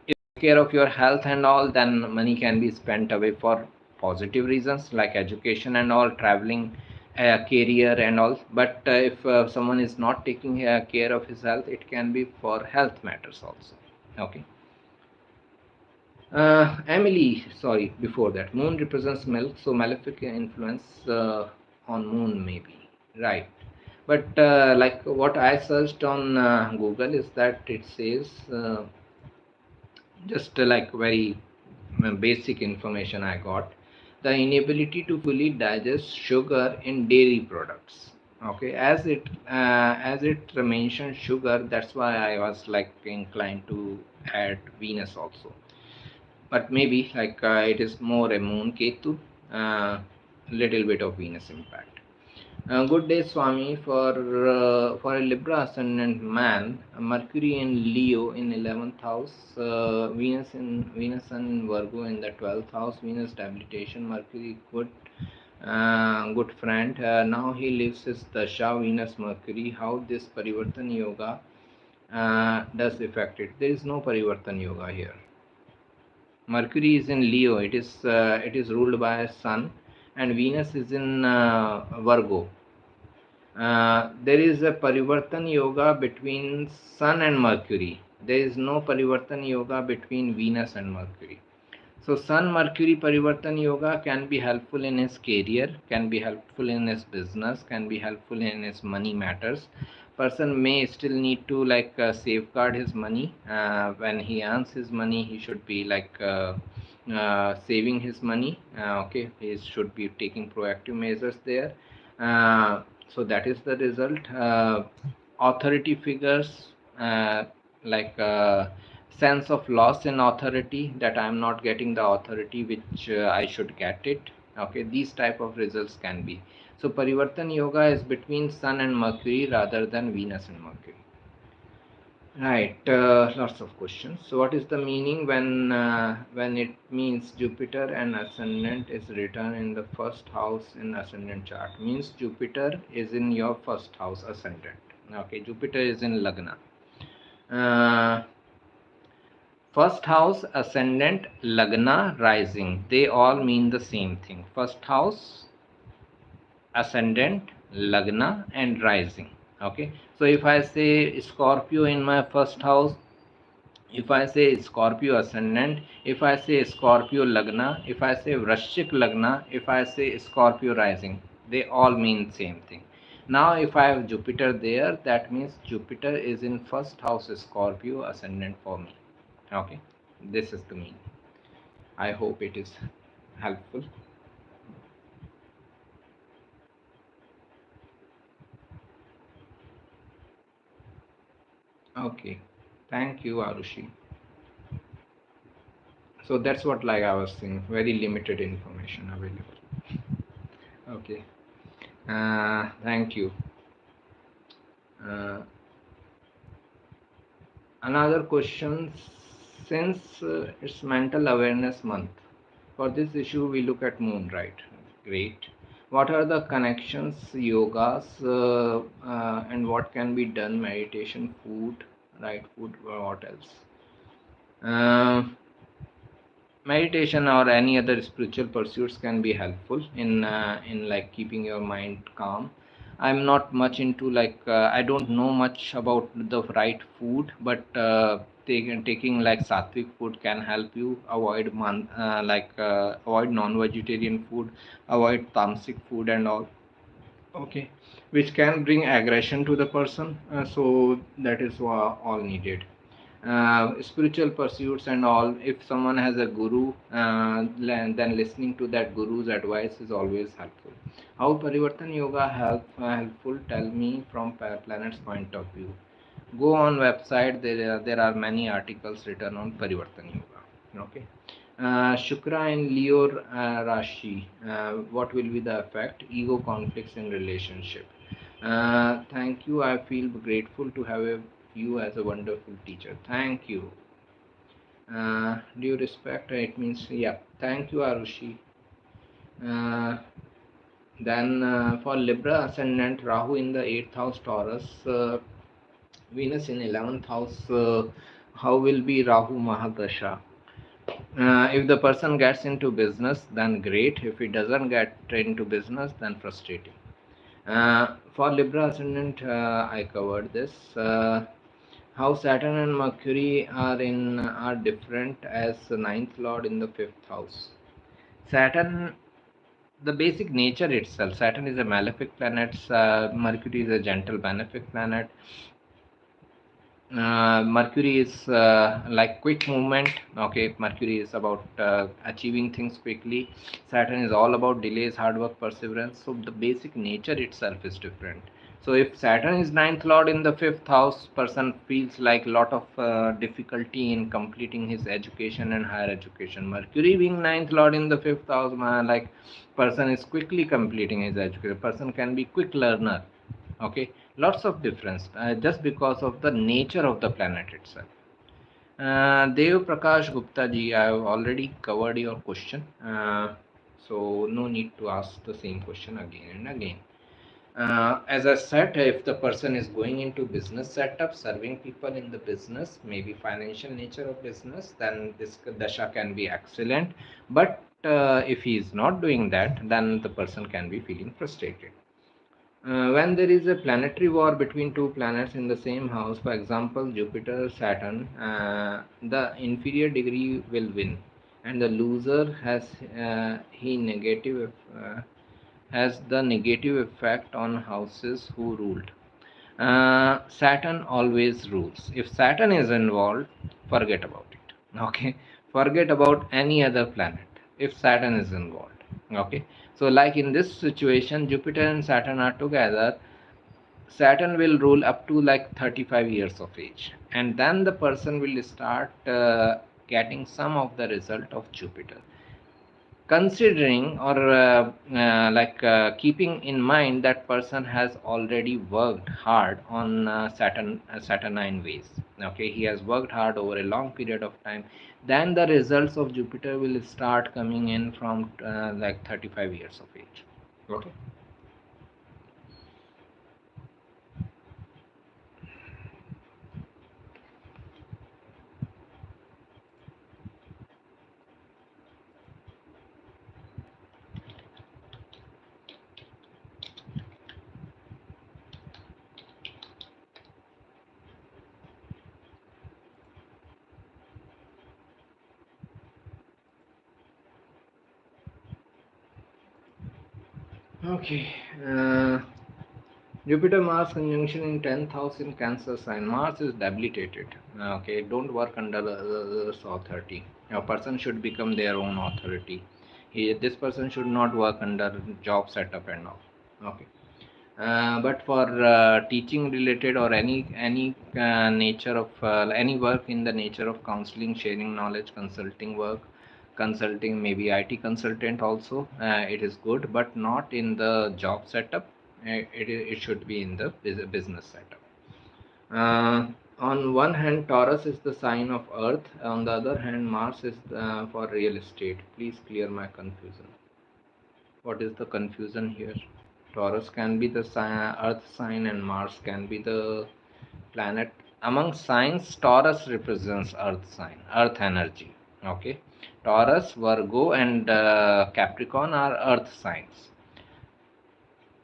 [SPEAKER 1] you take care of your health and all, then money can be spent away for positive reasons like education and all, traveling, career and all. But if someone is not taking care of his health, it can be for health matters also. Okay. Emily, sorry, before that, moon represents milk, so malefic influence on moon maybe, right? But like what I searched on Google is that it says just like very basic information I got, the inability to fully digest sugar in dairy products. Okay, as it mentioned sugar, that's why I was like inclined to add Venus also, but maybe like it is more a moon Ketu, little bit of Venus impact. Good day, Swami. For a Libra ascendant man, Mercury in Leo in 11th house, Venus and Virgo in the 12th house. Venus debilitation, Mercury good friend. Now he lives his Dasha Venus Mercury. How this Parivartan Yoga does affect it? There is no Parivartan Yoga here. Mercury is in Leo. It is ruled by Sun, and Venus is in Virgo. There is a Parivartan Yoga between Sun and Mercury. There is no Parivartan Yoga between Venus and Mercury. So Sun Mercury Parivartan Yoga can be helpful in his career, can be helpful in his business, can be helpful in his money matters. Person may still need to like safeguard his money. When he earns his money, he should be like saving his money. Okay, he should be taking proactive measures there. So that is the result. Authority figures, like sense of loss in authority, that I am not getting the authority which I should get it. Okay, these type of results can be. So Parivartan Yoga is between Sun and Mercury rather than Venus and Mercury. Right, lots of questions. So, what is the meaning when it means Jupiter and ascendant is written in the first house in ascendant chart? Means Jupiter is in your first house ascendant. Okay, Jupiter is in Lagna. Uh, First house, ascendant, Lagna, rising. They all mean the same thing. First house, ascendant, Lagna, and rising. Okay. So if I say Scorpio in my first house, if I say Scorpio ascendant, if I say Scorpio Lagna, if I say Vrashchik Lagna, if I say Scorpio rising, they all mean same thing. Now if I have Jupiter there, that means Jupiter is in first house Scorpio ascendant for me. Okay, this is the meaning. I hope it is helpful. Okay, thank you, Arushi. So that's what like I was saying, very limited information available. Okay, thank you. Uh, Another question, since it's mental awareness month, for this issue we look at moon, right? Great. What are the connections, yogas, and what can be done? Meditation, food, right? Food, what else? Uh, meditation or any other spiritual pursuits can be helpful in like keeping your mind calm. I'm not much into like I don't know much about the right food, but taking like sattvic food can help you avoid avoid non-vegetarian food, avoid tamasic food and all. Okay, which can bring aggression to the person. So that is all needed. Spiritual pursuits and all, if someone has a guru, then listening to that guru's advice is always helpful. How Parivartan Yoga helpful? Tell me from planet's point of view. Go on website, there are many articles written on Parivartan Yoga. Okay. Shukra in Leo Rashi, what will be the effect? Ego conflicts in relationship. Thank you. I feel grateful to have you as a wonderful teacher. Thank you. Do you respect? It means, yeah. Thank you, Arushi. Then for Libra ascendant, Rahu in the 8th house Taurus, Venus in 11th house, how will be Rahu Mahadasha? If the person gets into business, then great. If he doesn't get into business, then frustrating. For Libra ascendant, I covered this. How Saturn and Mercury are different as the ninth lord in the fifth house. Saturn, the basic nature itself. Saturn is a malefic planet. Mercury is a gentle benefic planet. Mercury is like quick movement. Okay, Mercury is about achieving things quickly. Saturn is all about delays, hard work, perseverance. So the basic nature itself is different. So if Saturn is ninth lord in the fifth house, person feels like a lot of difficulty in completing his education and higher education. Mercury being ninth lord in the fifth house, like person is quickly completing his education. Person can be quick learner. Okay, lots of difference just because of the nature of the planet itself. Dev Prakash Gupta ji, I have already covered your question, so no need to ask the same question again and again. As I said, if the person is going into business setup, serving people in the business, maybe financial nature of business, then this dasha can be excellent. But if he is not doing that, then the person can be feeling frustrated. When there is a planetary war between two planets in the same house, for example, Jupiter, Saturn, the inferior degree will win, and the loser has the negative effect on houses who ruled. Saturn always rules. If Saturn is involved, forget about it. Okay, forget about any other planet if Saturn is involved. Okay, so like in this situation, Jupiter and Saturn are together. Saturn will rule up to like 35 years of age, and then the person will start getting some of the result of Jupiter, considering or keeping in mind that person has already worked hard on Saturnine ways. Okay, he has worked hard over a long period of time. Then the results of Jupiter will start coming in from like 35 years of age. Okay. Okay. Jupiter Mars conjunction in 10th house in Cancer sign. Mars is debilitated. Okay, don't work under others' authority. A person should become their own authority. This person should not work under job setup and all. Okay. But for teaching related or any nature of any work in the nature of counseling, sharing knowledge, consulting work, consulting, maybe IT consultant also, it is good, but not in the job setup. It should be in the business setup. On one hand, Taurus is the sign of Earth. On the other hand, Mars is for real estate. Please clear my confusion. What is the confusion here? Taurus can be the Earth sign, and Mars can be the planet. Among signs, Taurus represents Earth sign, Earth energy. Okay, Taurus, Virgo, and Capricorn are earth signs.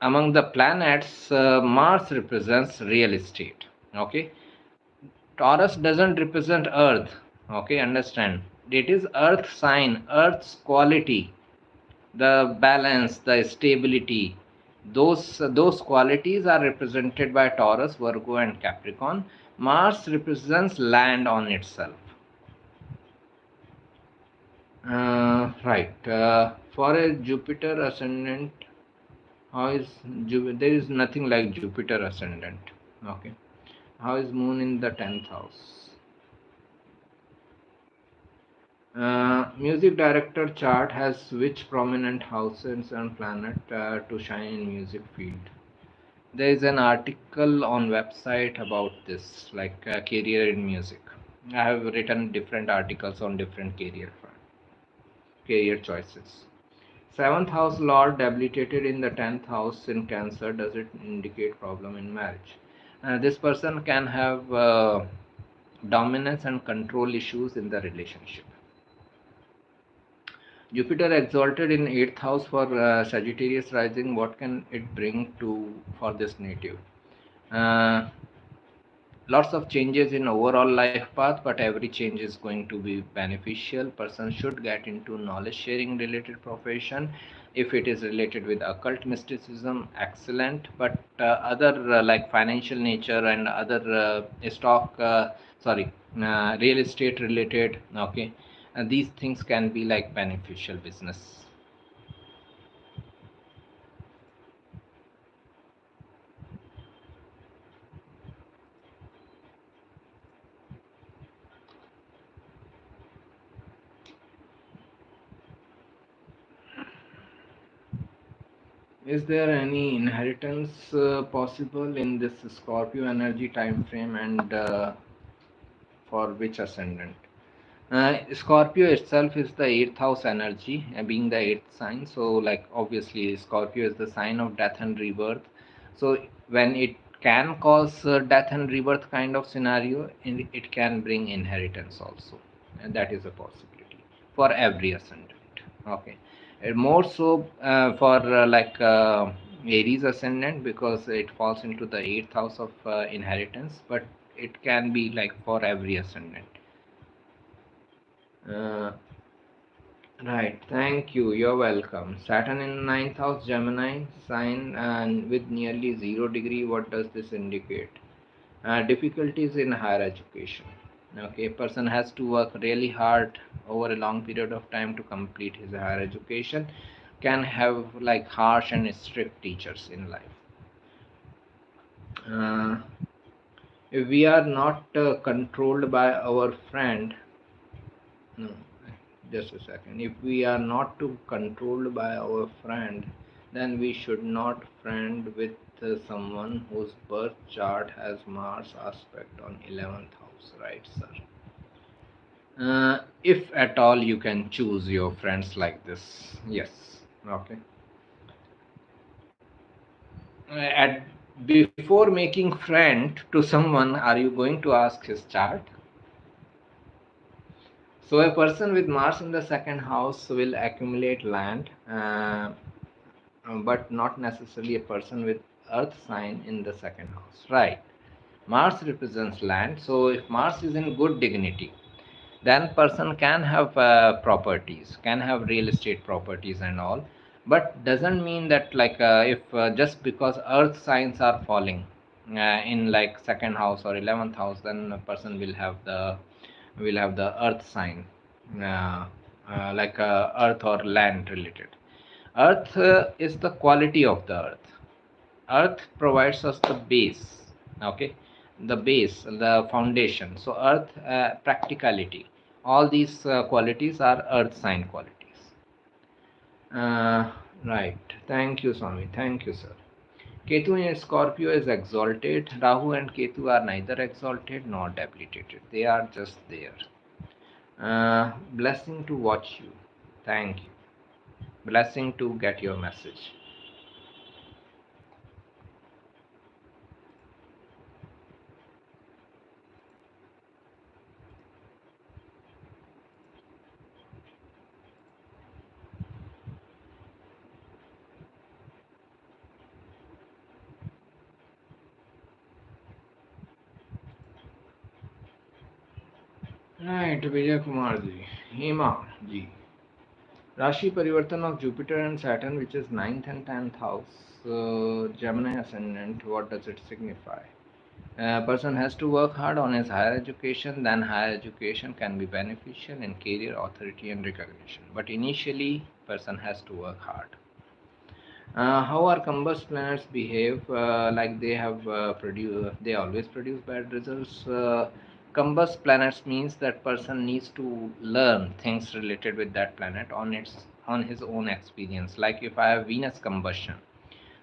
[SPEAKER 1] Among the planets, Mars represents real estate. Okay, Taurus doesn't represent earth. Okay, understand? It is earth sign, earth's quality, the balance, the stability. Those qualities are represented by Taurus, Virgo, and Capricorn. Mars represents land on itself. Right. For a Jupiter ascendant, there is nothing like Jupiter ascendant. Okay. How is Moon in the 10th house? Music director chart has which prominent houses and planet to shine in music field? There is an article on website about this, like career in music. I have written different articles on different career choices. Seventh house lord debilitated in the 10th house in Cancer. Does it indicate problem in marriage? This person can have dominance and control issues in the relationship. Jupiter exalted in 8th house for Sagittarius rising. What can it bring to for this native? Uh, Lots of changes in overall life path, but every change is going to be beneficial. Person should get into knowledge sharing related profession. If it is related with occult mysticism, excellent. But other like financial nature and other stock sorry real estate related, okay, these things can be like beneficial business. Is there any inheritance possible in this Scorpio energy time frame, and for which ascendant? Scorpio itself is the 8th house energy, being the 8th sign. So, like, obviously, Scorpio is the sign of death and rebirth. So, when it can cause death and rebirth kind of scenario, it can bring inheritance also. And that is a possibility for every ascendant. Okay. More so for Aries ascendant, because it falls into the 8th house of inheritance, but it can be like for every ascendant. Uh, right, thank you. You're welcome. Saturn in ninth house, Gemini sign, and with nearly 0 degree. What does this indicate? Difficulties in higher education. Okay, person has to work really hard over a long period of time to complete his higher education. Can have like harsh and strict teachers in life. Uh, if we are not controlled by our friend, no, just a second. If we are not too controlled by our friend, then we should not friend with someone whose birth chart has Mars aspect on 11th house, right, sir? If at all you can choose your friends like this, yes. Okay. At before making friend to someone, are you going to ask his chart? So a person with Mars in the second house will accumulate land, but not necessarily a person with Earth sign in the second house. Right. Mars represents land, so if Mars is in good dignity, then person can have properties, can have real estate properties and all, but doesn't mean that like if just because Earth signs are falling in like second house or 11th house, then a person will have the Earth sign, uh, Earth or land related. Earth is the quality of the earth. Earth provides us the base, okay, the base, the foundation. So earth, practicality, all these qualities are earth sign qualities. uh, right, thank you, Swami, thank you, sir. Ketu in Scorpio is exalted. Rahu and Ketu are neither exalted nor debilitated, they are just there. Blessing to watch you, thank you. Blessing to get your message. Right, Vijay Kumar ji. Hema ji. Rashi Parivartan of Jupiter and Saturn, which is ninth and 10th house, Gemini ascendant, what does it signify? A person has to work hard on his higher education, then higher education can be beneficial in career, authority, and recognition. But initially, person has to work hard. How our combust planets behave? Like they have they always produce bad results. Combust planets means that person needs to learn things related with that planet on his own experience. Like if I have Venus combustion,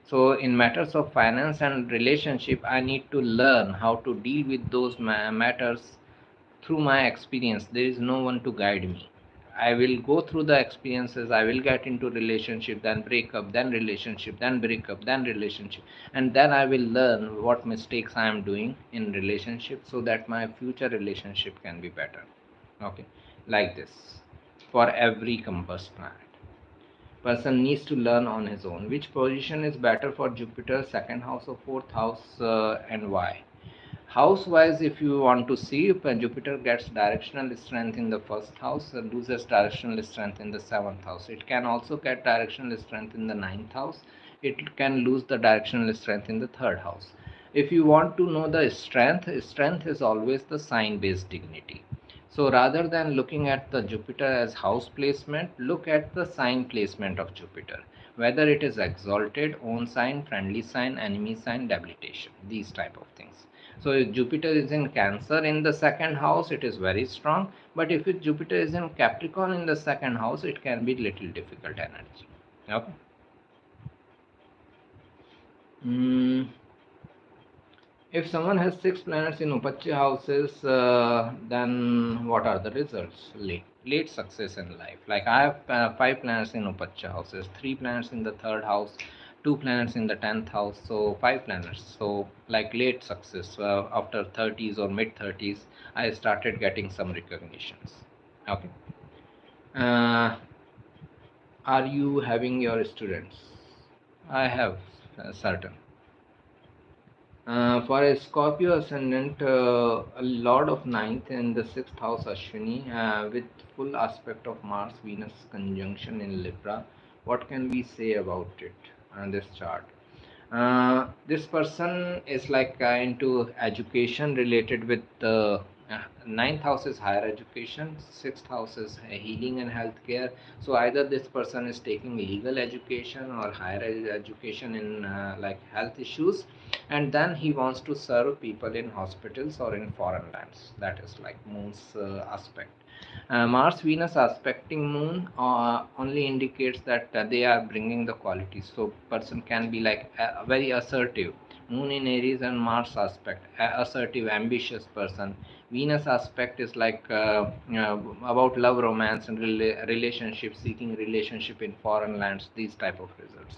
[SPEAKER 1] so in matters of finance and relationship, I need to learn how to deal with those matters through my experience. There is no one to guide me. I will go through the experiences. I will get into relationship, then break up, then relationship, then break up, then relationship, and then I will learn what mistakes I am doing in relationship so that my future relationship can be better. Okay, like this for every compass planet. Person needs to learn on his own which position is better for Jupiter, second house or fourth house, and why. House wise, if you want to see, if Jupiter gets directional strength in the first house, loses directional strength in the seventh house. It can also get directional strength in the ninth house. It can lose the directional strength in the third house. If you want to know the strength, strength is always the sign based dignity. So rather than looking at the Jupiter as house placement, look at the sign placement of Jupiter. Whether it is exalted, own sign, friendly sign, enemy sign, debilitation, these type of things. So if Jupiter is in Cancer in the second house, it is very strong. But if Jupiter is in Capricorn in the second house, it can be little difficult energy. Okay. Mm, if someone has six planets in Upacha houses, then what are the results? Late success in life. Like I have five planets in Upacha houses, three planets in the third house, two planets in the 10th house, so five planets. So like late success after 30s or mid 30s, I started getting some recognitions. Okay. Uh, are you having your students? I have certain. For a Scorpio ascendant, a Lord of ninth in the sixth house Ashwini, with full aspect of Mars Venus conjunction in Libra, what can we say about it on this chart? This person is like into education related with the ninth house is higher education, sixth house is healing and healthcare. So either this person is taking legal education or higher education in like health issues, and then he wants to serve people in hospitals or in foreign lands. That is like moon's aspect. Mars Venus aspecting moon only indicates that they are bringing the qualities. So person can be like very assertive. Moon in Aries and Mars aspect, assertive, ambitious person. Venus aspect is like about love, romance, and relationship, seeking relationship in foreign lands. These type of results.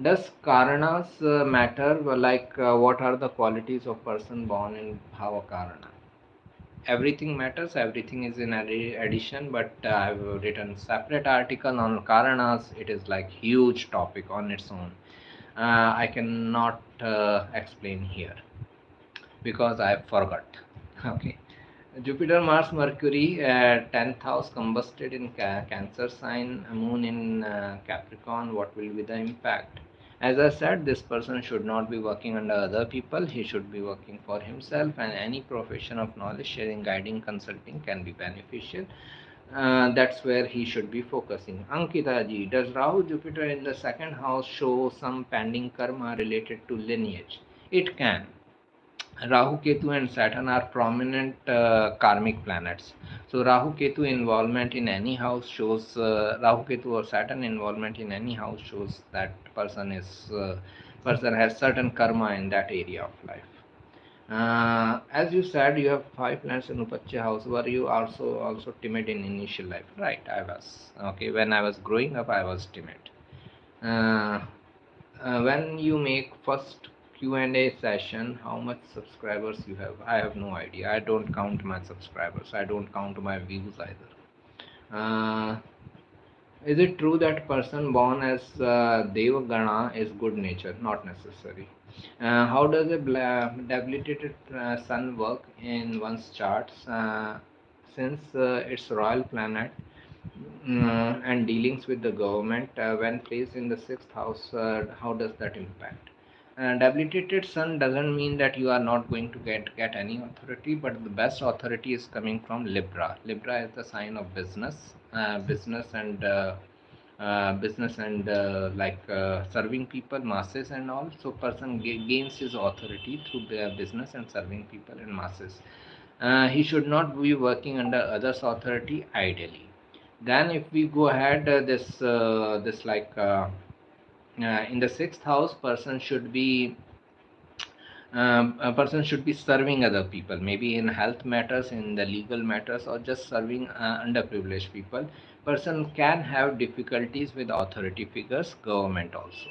[SPEAKER 1] Does Karanas matter? Well, like, what are the qualities of person born in Bhava Karana? Everything matters. Everything is in addition, but I've written separate article on Karanas. It is like huge topic on its own. I cannot explain here because I forgot. Okay. Jupiter, Mars, Mercury, 10th house combusted in Cancer sign, Moon in Capricorn. What will be the impact? As I said, this person should not be working under other people. He should be working for himself, and any profession of knowledge sharing, guiding, consulting can be beneficial. That's where he should be focusing. Ankita ji, does Rahu Jupiter in the second house show some pending karma related to lineage? It can. Rahu, Ketu, and Saturn are prominent karmic planets. So Rahu, Ketu involvement in any house shows Rahu, Ketu, or Saturn involvement in any house shows that person has certain karma in that area of life. As you said, you have five planets in Upacha house. Were you also timid in initial life? Right, I was. Okay, when I was growing up, I was timid. Uh, when you make first Q&A session, how much subscribers you have? I have no idea. I don't count my subscribers. I don't count my views either. Is it true that person born as Devagana is good nature? Not necessary. How does a debilitated sun work in one's charts? Since it's royal planet and dealings with the government, when placed in the sixth house, how does that impact? Debilitated sun doesn't mean that you are not going to get any authority, but the best authority is coming from Libra. Libra is the sign of business, business and serving people, masses and all. So person gains his authority through the business and serving people and masses. He should not be working under others authority ideally. Then if we go ahead, in the sixth house, a person should be serving other people, maybe in health matters, in the legal matters, or just serving underprivileged people. Person can have difficulties with authority figures, government also.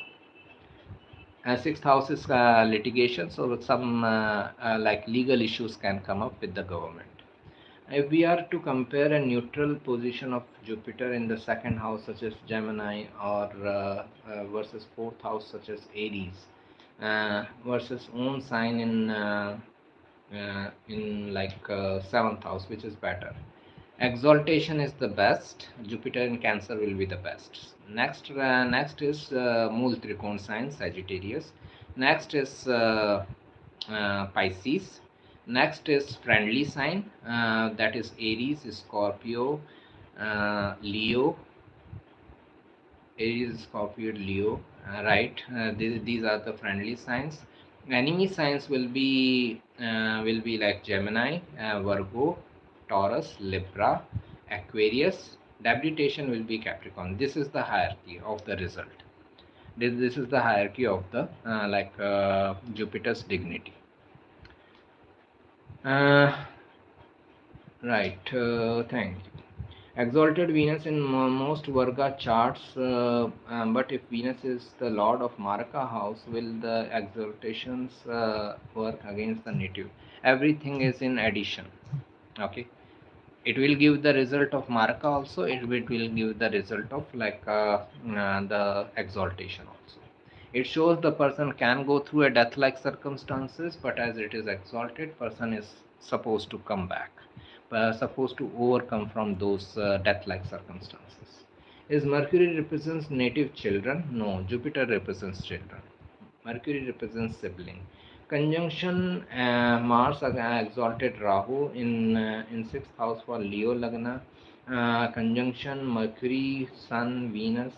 [SPEAKER 1] Sixth house is litigation, so some like legal issues can come up with the government. If we are to compare a neutral position of Jupiter in the second house, such as Gemini, or versus fourth house, such as Aries, versus own sign in seventh house, which is better? Exaltation is the best. Jupiter in Cancer will be the best. Next is Mool Trikon sign, Sagittarius. Next is Pisces. Next is friendly sign, that is Aries, Scorpio, Leo. Aries, Scorpio, Leo. Right. These are the friendly signs. Enemy signs will be like Gemini, Virgo, Taurus, Libra, Aquarius. Debilitation will be Capricorn. This is the hierarchy of the result. This is the hierarchy of the Jupiter's dignity. Right. Thank you. Exalted Venus in most Varga charts, but if Venus is the Lord of Maraka house, will the exaltations work against the native? Everything is in addition. Okay, it will give the result of Maraka also. It will give the result of the exaltation also. It shows the person can go through a death-like circumstances, but as it is exalted, person is supposed to come back, supposed to overcome from those death-like circumstances. Is Mercury represents native children? No, Jupiter represents children. Mercury represents sibling. Conjunction Mars exalted Rahu in sixth house for Leo Lagna. Conjunction Mercury, Sun Venus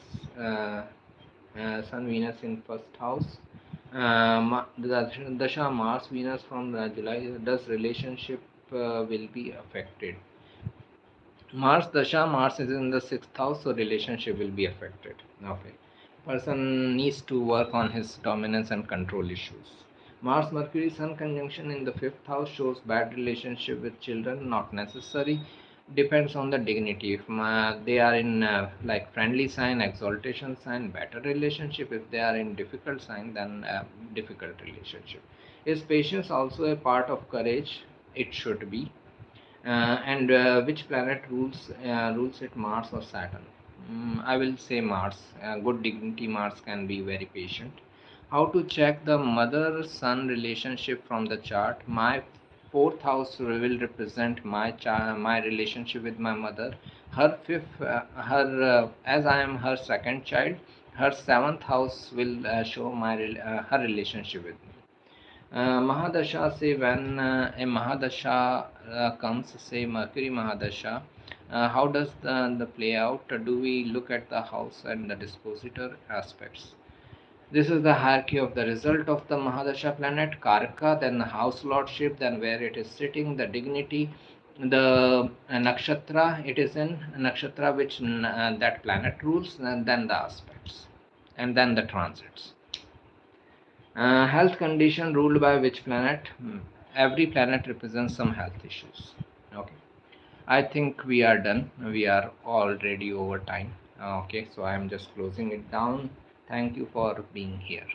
[SPEAKER 1] in first house. The Dasha Mars Venus from July. Does relationship will be affected? Mars Dasha, Mars is in the sixth house, so relationship will be affected. Okay. Person needs to work on his dominance and control issues. Mars Mercury Sun conjunction in the fifth house shows bad relationship with children, not necessary. Depends on the dignity. If they are in friendly sign, exaltation sign, better relationship. If they are in difficult sign, then difficult relationship. Is patience also a part of courage? It should be. And which planet rules it, Mars or Saturn? I will say Mars. Good dignity Mars can be very patient. How to check the mother-son relationship from the chart? My fourth house will represent my relationship with my mother. Her fifth, as I am her second child, her seventh house will show her relationship with me. Mahadasha, say when a Mahadasha comes, say Mercury Mahadasha, how does the play out? Do we look at the house and the dispositor aspects? This is the hierarchy of the result of the Mahadasha planet, Karka, then the house lordship, then where it is sitting, the dignity, the nakshatra it is in, nakshatra which that planet rules, and then the aspects, and then the transits. Health condition ruled by which planet? Every planet represents some health issues. Okay, I think we are done. We are already over time. Okay, so I am just closing it down. Thank you for being here.